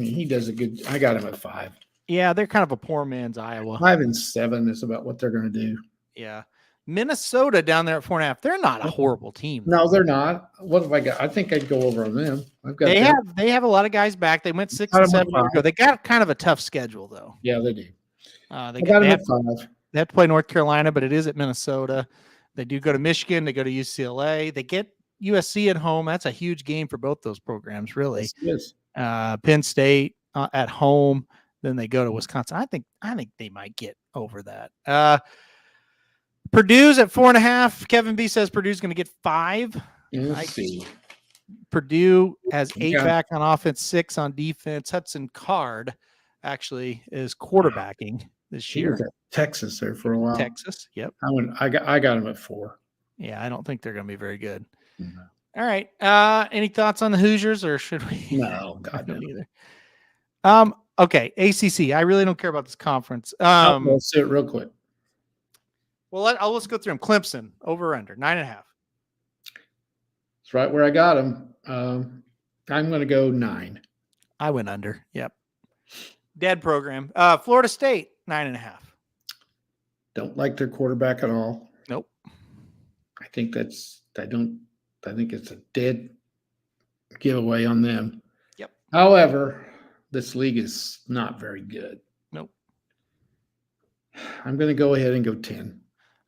S1: he does a good. I got him at 5. Yeah, they're kind of a poor man's Iowa.
S2: 5 and 7 is about what they're going to do.
S1: Yeah. Minnesota down there at 4.5. They're not a horrible team.
S2: No, they're not. What have I got? I think I'd go over on them.
S1: They have a lot of guys back. They went 6 and 7 years ago. They got kind of a tough schedule though.
S2: Yeah, they do.
S1: They have to play North Carolina, but it is at Minnesota. They do go to Michigan. They go to UCLA. They get USC at home. That's a huge game for both those programs, really.
S2: Yes.
S1: Penn State at home. Then they go to Wisconsin. I think they might get over that. Purdue's at 4.5. Kevin B says Purdue's going to get 5. Purdue has 8 back on offense, 6 on defense. Hudson Card actually is quarterbacking this year.
S2: He was at Texas there for a while.
S1: Texas, yep.
S2: I got him at 4.
S1: Yeah, I don't think they're going to be very good. Mm-hmm. All right. Any thoughts on the Hoosiers, or should we?
S2: No, God, no.
S1: Either. Okay, ACC. I really don't care about this conference.
S2: Let's do it real quick.
S1: Well, let's go through them. Clemson, over under 9.5.
S2: It's right where I got them. I'm going to go 9.
S1: I went under. Yep. Dead program. Florida State, 9.5.
S2: Don't like their quarterback at all.
S1: Nope.
S2: I think it's a dead giveaway on them.
S1: Yep.
S2: However, this league is not very good.
S1: Nope.
S2: I'm going to go ahead and go 10.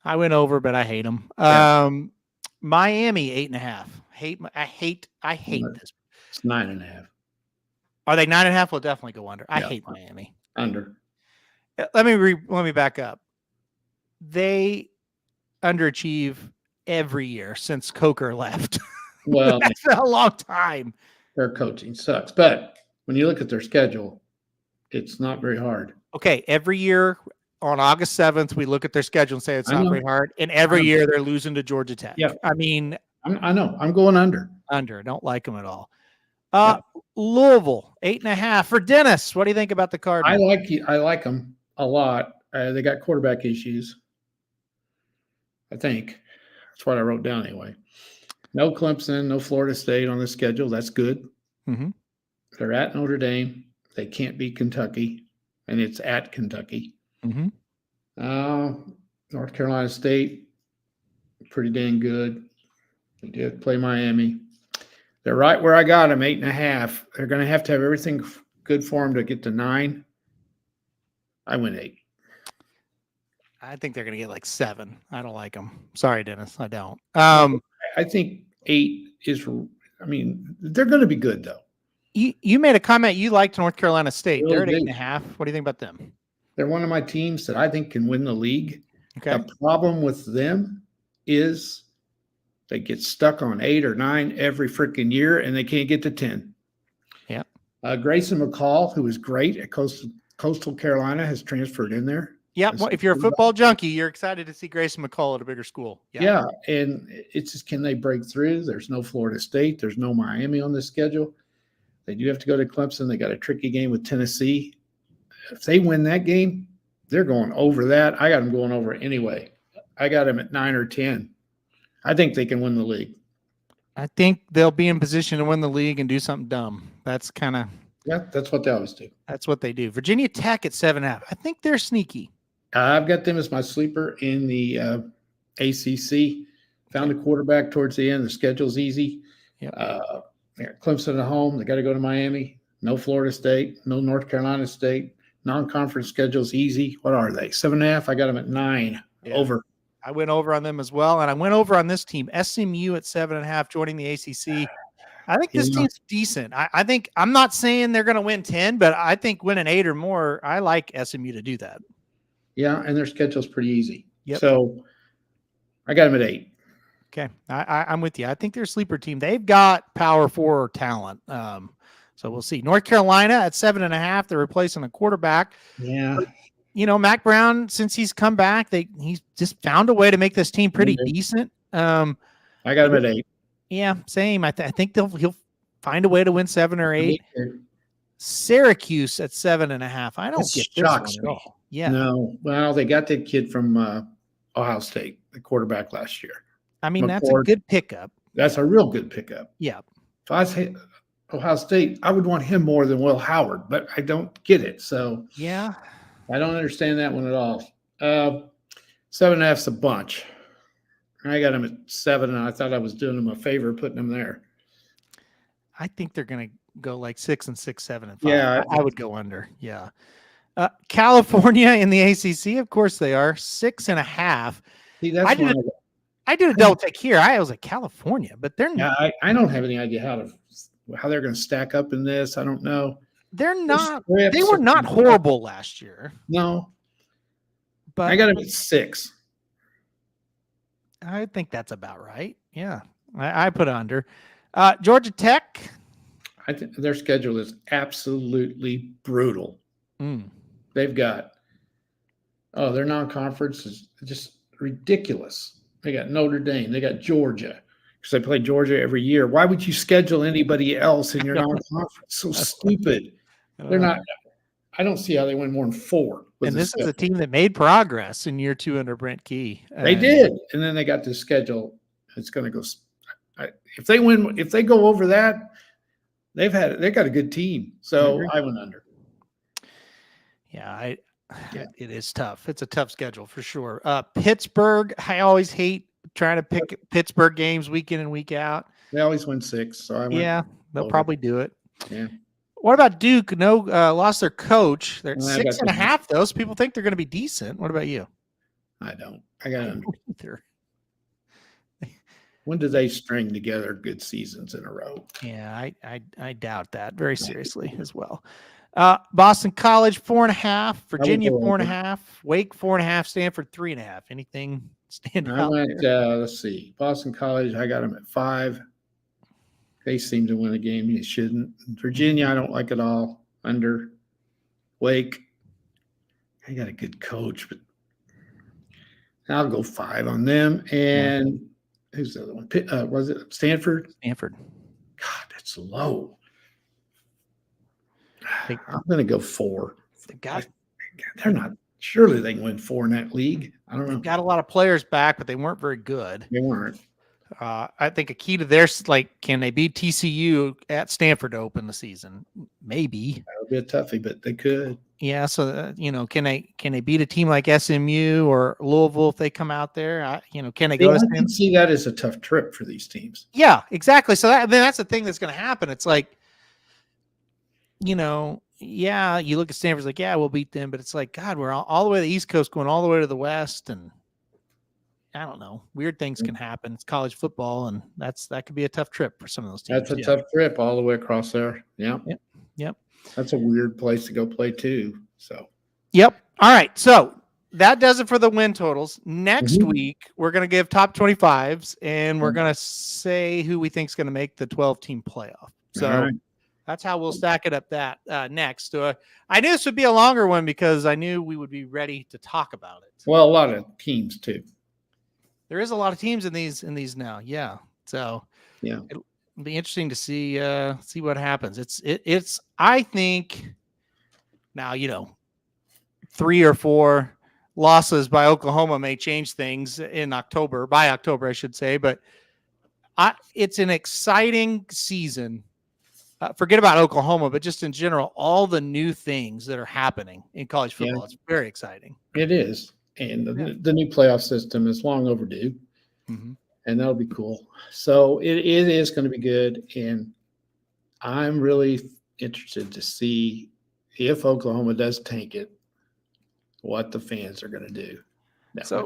S1: I went over, but I hate them. Yeah. Miami 8.5. I hate this.
S2: It's 9.5.
S1: Are they 9.5? We'll definitely go under. I hate Miami.
S2: Under.
S1: Let me back up. They underachieve every year since Coker left.
S2: Well,
S1: that's a long time.
S2: Their coaching sucks, but when you look at their schedule, it's not very hard.
S1: Okay, every year on August 7th, we look at their schedule and say it's not very hard, and every year they're losing to Georgia Tech.
S2: Yeah,
S1: I mean,
S2: I know. I'm going under.
S1: Under. Don't like them at all. Louisville 8.5 for Dennis. What do you think about the Cardinals?
S2: I like them a lot. They got quarterback issues. I think that's what I wrote down anyway. No Clemson, no Florida State on the schedule. That's good.
S1: Mm-hmm.
S2: They're at Notre Dame. They can't beat Kentucky, and it's at Kentucky.
S1: Mm-hmm.
S2: North Carolina State, pretty dang good. They did play Miami. They're right where I got them, 8.5. They're going to have everything good for them to get to 9. I went 8.
S1: I think they're going to get like 7. I don't like them. Sorry, Dennis. I don't.
S2: I think 8 is, I mean, they're going to be good, though.
S1: You made a comment you liked North Carolina State. Really they're at 8.5. What do you think about them?
S2: They're one of my teams that I think can win the league.
S1: Okay.
S2: The problem with them is they get stuck on 8 or 9 every freaking year, and they can't get to 10.
S1: Yeah.
S2: Grayson McCall, who is great at Coastal Carolina, has transferred in there.
S1: Yeah. Well, if you're a football junkie, you're excited to see Grayson McCall at a bigger school.
S2: Yeah. And it's just, can they break through? There's no Florida State. There's no Miami on the schedule. They do have to go to Clemson. They got a tricky game with Tennessee. If they win that game, they're going over that. I got them going over anyway. I got them at 9 or 10. I think they can win the league.
S1: I think they'll be in position to win the league and do something dumb. That's kind of
S2: that's what they always do.
S1: That's what they do. Virginia Tech at 7.5. I think they're sneaky.
S2: I've got them as my sleeper in the ACC. Found a quarterback towards the end. The schedule's easy.
S1: Yep.
S2: Clemson at home. They got to go to Miami. No Florida State. No North Carolina State. Non-conference schedule's easy. What are they? 7.5. I got them at 9. Yeah. Over.
S1: I went over on them as well, and I went over on this team, SMU at 7.5, joining the ACC. I think this team's decent. I think I'm not saying they're going to win 10, but I think winning 8 or more, I like SMU to do that.
S2: Yeah, and their schedule's pretty easy.
S1: Yep.
S2: So I got them at 8.
S1: Okay, I'm with you. I think they're a sleeper team. They've got Power 4 talent. So we'll see. North Carolina at 7.5. They're replacing a quarterback.
S2: Yeah.
S1: But, Mac Brown, since he's come back, he's just found a way to make this team pretty decent.
S2: I got him at 8.
S1: Yeah, same. I think he'll find a way to win 7 or 8. Syracuse at 7.5. I don't get this one at all. Yeah.
S2: No. Well, they got that kid from Ohio State, the quarterback last year.
S1: I mean, that's a good pickup.
S2: That's a real good pickup.
S1: Yeah.
S2: If I say Ohio State, I would want him more than Will Howard, but I don't get it. So
S1: yeah,
S2: I don't understand that one at all. 7.5's a bunch. I got him at 7, and I thought I was doing him a favor putting him there.
S1: I think they're going to go like 6 and 6, 7 and 5.
S2: Yeah,
S1: I would go under. Yeah. California in the ACC, of course they are 6.5.
S2: See, that's
S1: I did a double take here. I was like California, but they're
S2: not. Yeah, I don't have any idea how they're going to stack up in this. I don't know.
S1: They're not. They were not horrible last year.
S2: No,
S1: but
S2: I got them at 6.
S1: I think that's about right. Yeah, I put under. Georgia Tech.
S2: I think their schedule is absolutely brutal. They've got their non-conference is just ridiculous. They got Notre Dame. They got Georgia because they play Georgia every year. Why would you schedule anybody else in your non-conference? So stupid. They're not. I don't see how they win more than 4.
S1: And this is a team that made progress in year 2 under Brent Key.
S2: They did, and then they got this schedule. It's going to go. If they win, if they go over that, they got a good team. So I went under.
S1: Yeah, it is tough. It's a tough schedule for sure. Pittsburgh, I always hate trying to pick Pittsburgh games week in and week out.
S2: They always win 6. So
S1: they'll probably do it.
S2: Yeah.
S1: What about Duke? No, lost their coach. They're at 6.5. Those people think they're going to be decent. What about you?
S2: I don't. I got under. When do they string together good seasons in a row?
S1: Yeah, I doubt that very seriously as well. Boston College 4.5, Virginia
S2: go
S1: 4.5, Wake 4.5, Stanford 3.5. Anything stand
S2: I
S1: out
S2: went,
S1: there?
S2: let's see, Boston College, I got them at 5. They seem to win a game you shouldn't. Virginia, I don't like at all. Under. Wake, I got a good coach, but I'll go 5 on them. And who's the other one? Was it Stanford?
S1: Stanford.
S2: God, that's low. I'm going to go 4. They're not. Surely they can win 4 in that league. I don't know.
S1: They've got a lot of players back, but they weren't very good.
S2: They weren't.
S1: I think a key to their, can they beat TCU at Stanford to open the season? Maybe.
S2: That would be a toughie, but they could.
S1: Yeah. So, can they beat a team like SMU or Louisville if they come out there? Can they go?
S2: I can see that as a tough trip for these teams.
S1: Yeah, exactly. So that's the thing that's going to happen. It's like, you look at Stanford's like, yeah, we'll beat them, but it's like, God, we're all the way to the East Coast, going all the way to the West, and I don't know, weird things can happen. It's college football, and that could be a tough trip for some of those teams.
S2: That's a tough trip all the way across there. Yeah.
S1: Yep.
S2: That's a weird place to go play too. So.
S1: Yep. All right. So that does it for the win totals. Next week, we're going to give top 25s, and we're going to say who we think is going to make the 12-team playoff. So that's how we'll stack it up next. I knew this would be a longer one because I knew we would be ready to talk about it.
S2: Well, a lot of teams too.
S1: There is a lot of teams in these now. Yeah. So it'll be interesting to see what happens. It's I think now, 3 or 4 losses by Oklahoma may change things by October, I should say, but it's an exciting season. Forget about Oklahoma, but just in general, all the new things that are happening in college football. It's very exciting.
S2: It is. And the new playoff system is long overdue, and that'll be cool. So it is going to be good, and I'm really interested to see if Oklahoma does tank it, what the fans are going to do. Because they're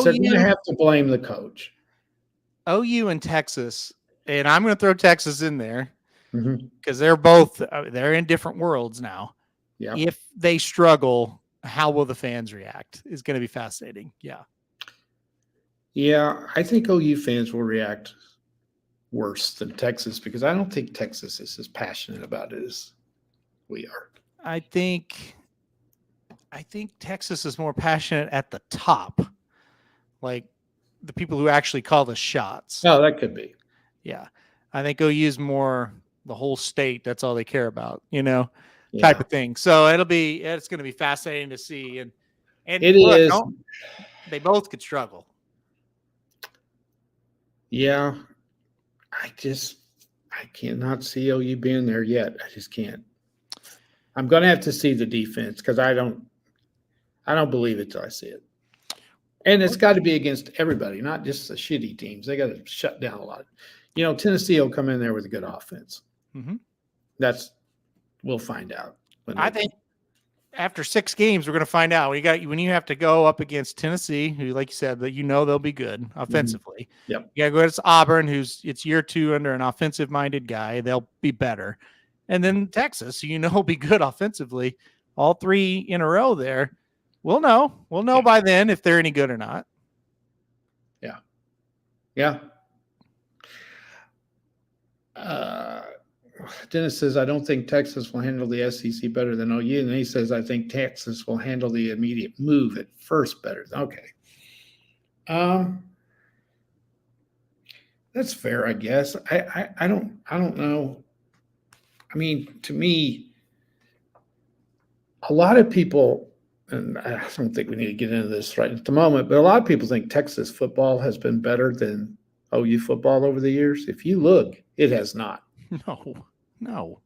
S2: going to have to blame the coach.
S1: OU and Texas, and I'm going to throw Texas in there because they're in different worlds now. Yeah. If they struggle, how will the fans react? Is going to be fascinating. Yeah.
S2: Yeah, I think OU fans will react worse than Texas because I don't think Texas is as passionate about it as we are.
S1: I think Texas is more passionate at the top, like the people who actually call the shots.
S2: Oh, that could be.
S1: Yeah. I think OU is more the whole state. That's all they care about, type of thing. So it's going to be fascinating to see. And
S2: it is.
S1: They both could struggle.
S2: Yeah. I cannot see OU being there yet. I just can't. I'm going to have to see the defense because I don't believe it till I see it. And it's got to be against everybody, not just the shitty teams. They got to shut down a lot. Tennessee will come in there with a good offense. We'll find out.
S1: I think after 6 games, we're going to find out. When you have to go up against Tennessee, who, like you said, that they'll be good offensively.
S2: Yep.
S1: You got to go against Auburn, it's year 2 under an offensive-minded guy. They'll be better. And then Texas, will be good offensively. All 3 in a row there. We'll know. We'll know by then if they're any good or not.
S2: Yeah. Yeah. Dennis says, I don't think Texas will handle the SEC better than OU. And he says, I think Texas will handle the immediate move at first better. Okay. That's fair, I guess. I don't know. I mean, to me, a lot of people, and I don't think we need to get into this right at the moment, but a lot of people think Texas football has been better than OU football over the years. If you look, it has not.
S1: No.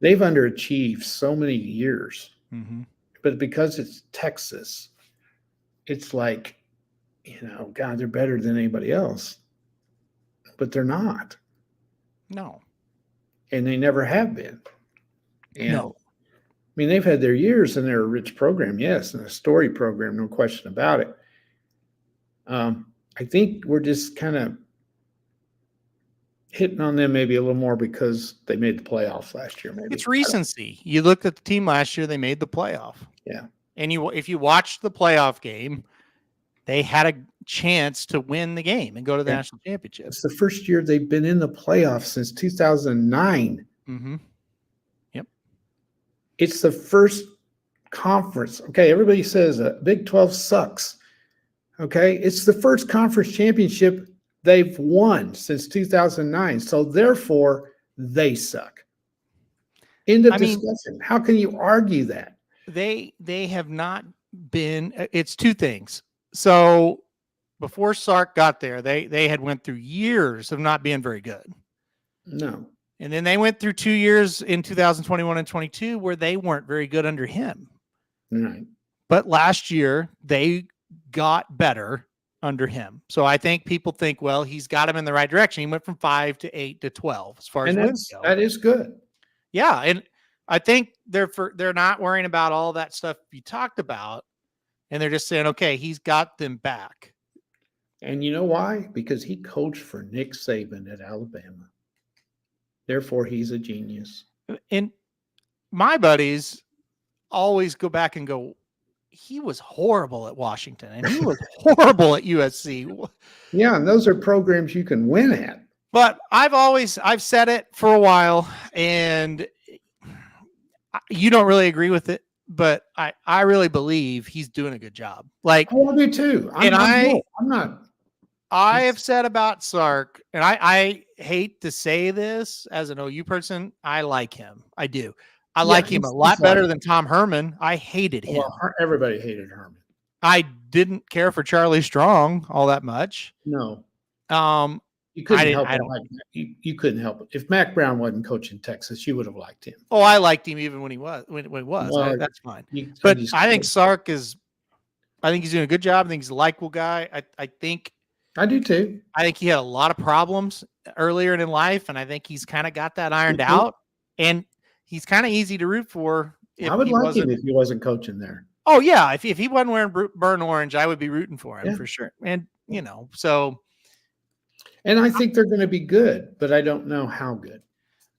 S2: They've underachieved so many years. But because it's Texas, it's like, God, they're better than anybody else. But they're not.
S1: No.
S2: And they never have been. And
S1: no.
S2: I mean, they've had their years and they're a rich program, yes, and a story program, no question about it. I think we're just kind of hitting on them maybe a little more because they made the playoffs last year. Maybe
S1: it's recency. You looked at the team last year; they made the playoff.
S2: Yeah,
S1: and if you watched the playoff game, they had a chance to win the game and go to the national championship.
S2: It's the first year they've been in the playoffs since 2009.
S1: Mm-hmm. Yep.
S2: It's the first conference. Okay, everybody says Big 12 sucks. Okay, it's the first conference championship they've won since 2009. So therefore, they suck. End of discussion. How can you argue that?
S1: They have not been. It's two things. So before Sark got there, they had went through years of not being very good.
S2: No.
S1: And then they went through 2 years in 2021 and 22 where they weren't very good under him.
S2: Right.
S1: But last year they got better under him. So I think people think, well, he's got him in the right direction. He went from 5 to 8 to 12 as far as wins go.
S2: That is good.
S1: Yeah, and I think they're not worrying about all that stuff you talked about, and they're just saying, okay, he's got them back.
S2: And you know why? Because he coached for Nick Saban at Alabama. Therefore, he's a genius.
S1: And my buddies always go back and go, he was horrible at Washington, and he was horrible at USC.
S2: Yeah, and those are programs you can win at.
S1: But I've said it for a while, and you don't really agree with it, but I really believe he's doing a good job. Like,
S2: I do too. I'm not.
S1: I have said about Sark, and I hate to say this as an OU person, I like him. I do. I like him a lot better than Tom Herman. I hated him.
S2: Well, everybody hated Herman.
S1: I didn't care for Charlie Strong all that much.
S2: No.
S1: You couldn't help it.
S2: You couldn't help it. If Mac Brown wasn't coaching Texas, you would have liked him.
S1: Oh, I liked him even when he was. Well, that's fine. But I think Sark is. I think he's doing a good job. I think he's a likable guy. I think.
S2: I do too.
S1: I think he had a lot of problems earlier in life, and I think he's kind of got that ironed out. And he's kind of easy to root for.
S2: I would like him if he wasn't coaching there.
S1: Oh yeah, if he wasn't wearing burnt orange, I would be rooting for him for sure. And so.
S2: And I think they're going to be good, but I don't know how good.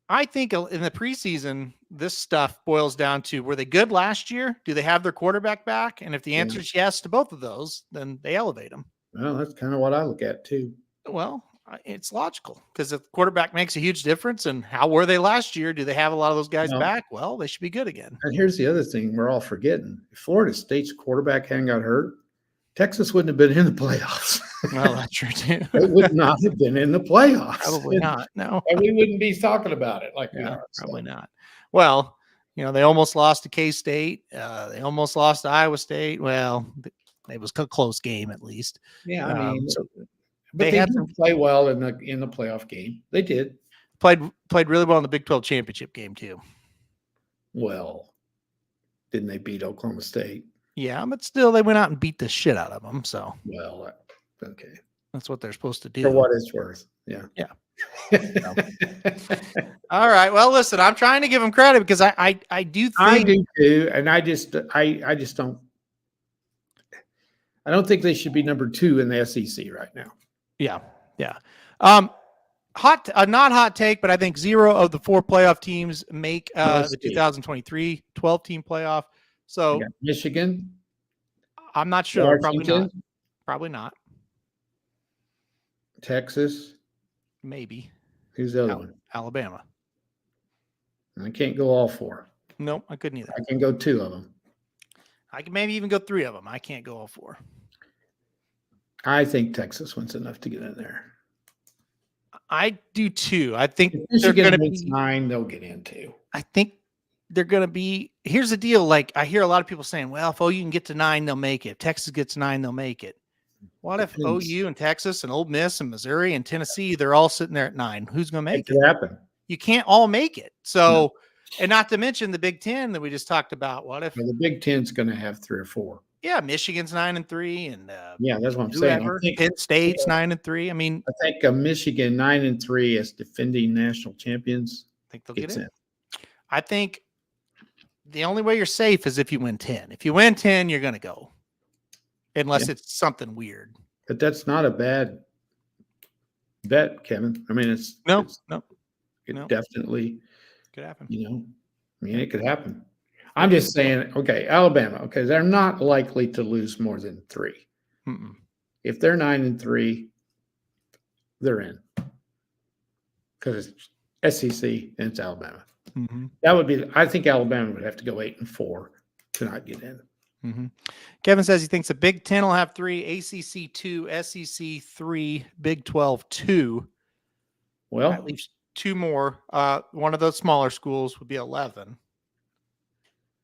S1: I think in the preseason, this stuff boils down to, were they good last year? Do they have their quarterback back? And if the answer is yes to both of those, then they elevate them.
S2: Well, that's kind of what I look at too.
S1: Well, it's logical because if the quarterback makes a huge difference, and how were they last year? Do they have a lot of those guys back? Well, they should be good again.
S2: And here's the other thing we're all forgetting. If Florida State's quarterback hadn't got hurt, Texas wouldn't have been in the playoffs.
S1: Well, that's true too.
S2: It would not have been in the playoffs.
S1: Probably not. No.
S2: And we wouldn't be talking about it like we are.
S1: Probably not. Well, they almost lost to K-State. They almost lost to Iowa State. Well, it was a close game at least.
S2: Yeah, I mean, but they had to play well in the playoff game. They did.
S1: Played really well in the Big 12 championship game too.
S2: Well, didn't they beat Oklahoma State?
S1: Yeah, but still, they went out and beat the shit out of them. So,
S2: well, okay,
S1: that's what they're supposed to do.
S2: For what it's worth, yeah.
S1: All right. Well, listen, I'm trying to give them credit because I do think
S2: I do too, and I just don't. I don't think they should be number 2 in the SEC right now.
S1: Yeah. Not hot take, but I think 0 of the 4 playoff teams make the 2023 12-team playoff. So
S2: Michigan,
S1: I'm not sure.
S2: Washington,
S1: Probably not.
S2: Texas,
S1: maybe.
S2: Who's the other one?
S1: Alabama.
S2: I can't go all 4.
S1: Nope, I couldn't either.
S2: I can go 2 of them.
S1: I can maybe even go 3 of them. I can't go all 4.
S2: I think Texas wins enough to get in there.
S1: I do too. I think
S2: they're going to be 9. They'll get in too.
S1: I think they're going to be. Here's the deal. Like, I hear a lot of people saying, well, if OU can get to 9, they'll make it. If Texas gets 9, they'll make it. What if OU and Texas and Ole Miss and Missouri and Tennessee, they're all sitting there at 9? Who's going to make it?
S2: Happen.
S1: You can't all make it. So, and not to mention the Big Ten that we just talked about. What if
S2: the Big Ten's going to have 3 or 4?
S1: Yeah, Michigan's 9-3, and
S2: yeah, that's what I'm saying.
S1: I think Penn State's 9-3. I mean,
S2: I think Michigan 9-3 as defending national champions.
S1: I think they'll get in. I think the only way you're safe is if you win 10. If you win 10, you're going to go, unless it's something weird.
S2: But that's not a bad bet, Kevin. I mean, it's definitely
S1: could happen.
S2: It could happen. I'm just saying, okay, Alabama, okay, they're not likely to lose more than 3.
S1: Mm-mm.
S2: If they're 9-3, they're in because it's SEC and it's Alabama.
S1: Mm-hmm.
S2: That would be. I think Alabama would have to go 8-4 to not get in.
S1: Mm-hmm. Kevin says he thinks the Big Ten will have 3, ACC 2, SEC 3, Big 12 2.
S2: Well,
S1: at least 2 more. One of those smaller schools would be 11.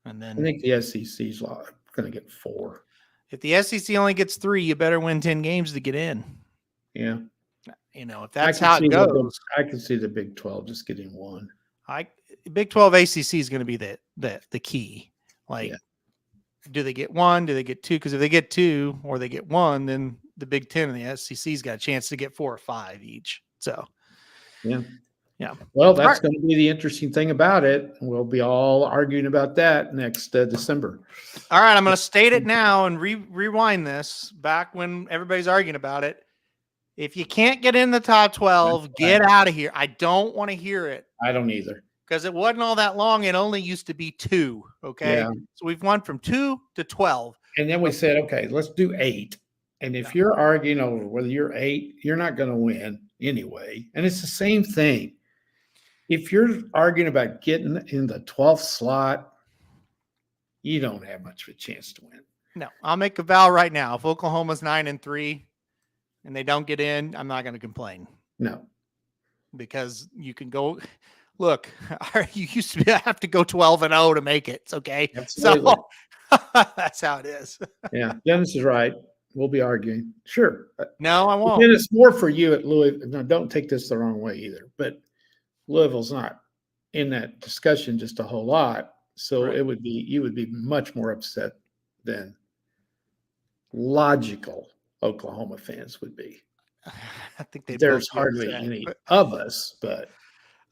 S1: And then
S2: I think the SEC's going to get 4.
S1: If the SEC only gets 3, you better win 10 games to get in.
S2: Yeah.
S1: If that's how it goes.
S2: I can see the Big 12 just getting 1.
S1: Big 12 ACC is going to be the key. Do they get 1? Do they get 2? Because if they get 2 or they get 1, then the Big 10 and the SEC's got a chance to get 4 or 5 each. So,
S2: yeah.
S1: Yeah.
S2: Well, that's going to be the interesting thing about it. We'll be all arguing about that next December.
S1: All right. I'm going to state it now and rewind this back when everybody's arguing about it. If you can't get in the top 12, get out of here. I don't want to hear it.
S2: I don't either.
S1: Because it wasn't all that long. It only used to be 2. Okay. Yeah. So we've won from 2 to 12.
S2: And then we said, okay, let's do 8. And if you're arguing over whether you're 8, you're not going to win anyway. And it's the same thing. If you're arguing about getting in the 12th slot, you don't have much of a chance to win.
S1: No, I'll make a vow right now. If Oklahoma's 9-3 and they don't get in, I'm not going to complain.
S2: No.
S1: Because you can go, look, you used to have to go 12-0 to make it. Okay.
S2: Absolutely.
S1: So that's how it is.
S2: Yeah. Dennis is right. We'll be arguing. Sure.
S1: No, I won't.
S2: And it's more for you at Louisville. No, don't take this the wrong way either. But Louisville's not in that discussion just a whole lot. So right. You would be much more upset than logical Oklahoma fans would be.
S1: I think
S2: there's hardly any of us, but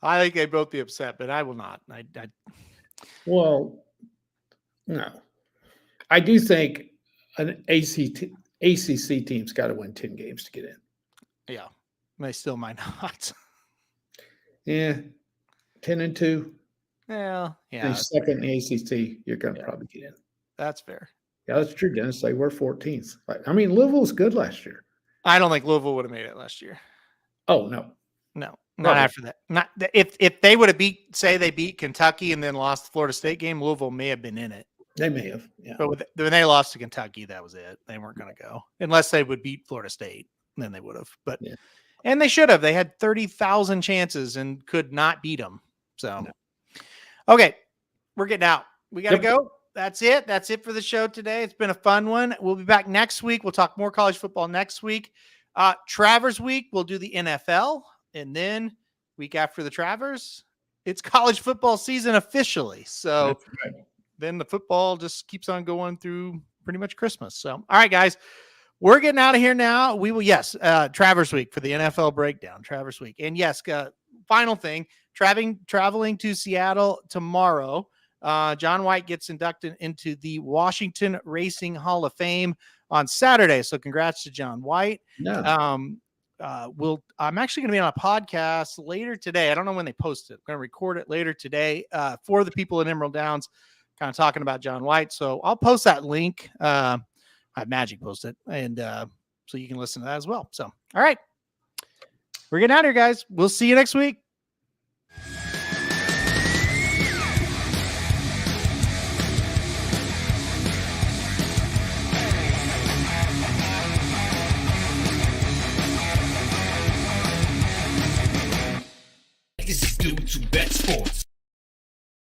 S1: I think they'd both be upset, but I will not.
S2: Well, no. I do think an ACC team's got to win 10 games to get in.
S1: Yeah. They still might not.
S2: Yeah. 10-2.
S1: Well, yeah.
S2: And second in the ACC, you're going to probably get in.
S1: That's fair.
S2: Yeah, that's true, Dennis. They were 14th. I mean, Louisville was good last year.
S1: I don't think Louisville would have made it last year.
S2: Oh, no.
S1: No, not after that. Not if they would have they beat Kentucky and then lost the Florida State game, Louisville may have been in it.
S2: They may have, yeah.
S1: But when they lost to Kentucky, that was it. They weren't going to go unless they would beat Florida State. Then they would have. But and they should have. They had 30,000 chances and could not beat them. So, okay, we're getting out. We got to go. That's it. That's it for the show today. It's been a fun one. We'll be back next week. We'll talk more college football next week. Travers week, we'll do the NFL. And then week after the Travers, it's college football season officially. So then the football just keeps on going through pretty much Christmas. So, all right, guys, we're getting out of here now. We will, Travers week for the NFL breakdown, Travers week. And yes, final thing, traveling to Seattle tomorrow. John White gets inducted into the Washington Racing Hall of Fame on Saturday. So congrats to John White.
S2: Yeah.
S1: I'm actually going to be on a podcast later today. I don't know when they post it. I'm going to record it later today for the people in Emerald Downs, kind of talking about John White. So I'll post that link. I have Magic post it, and so you can listen to that as well. So, all right, we're getting out of here, guys. We'll see you next week.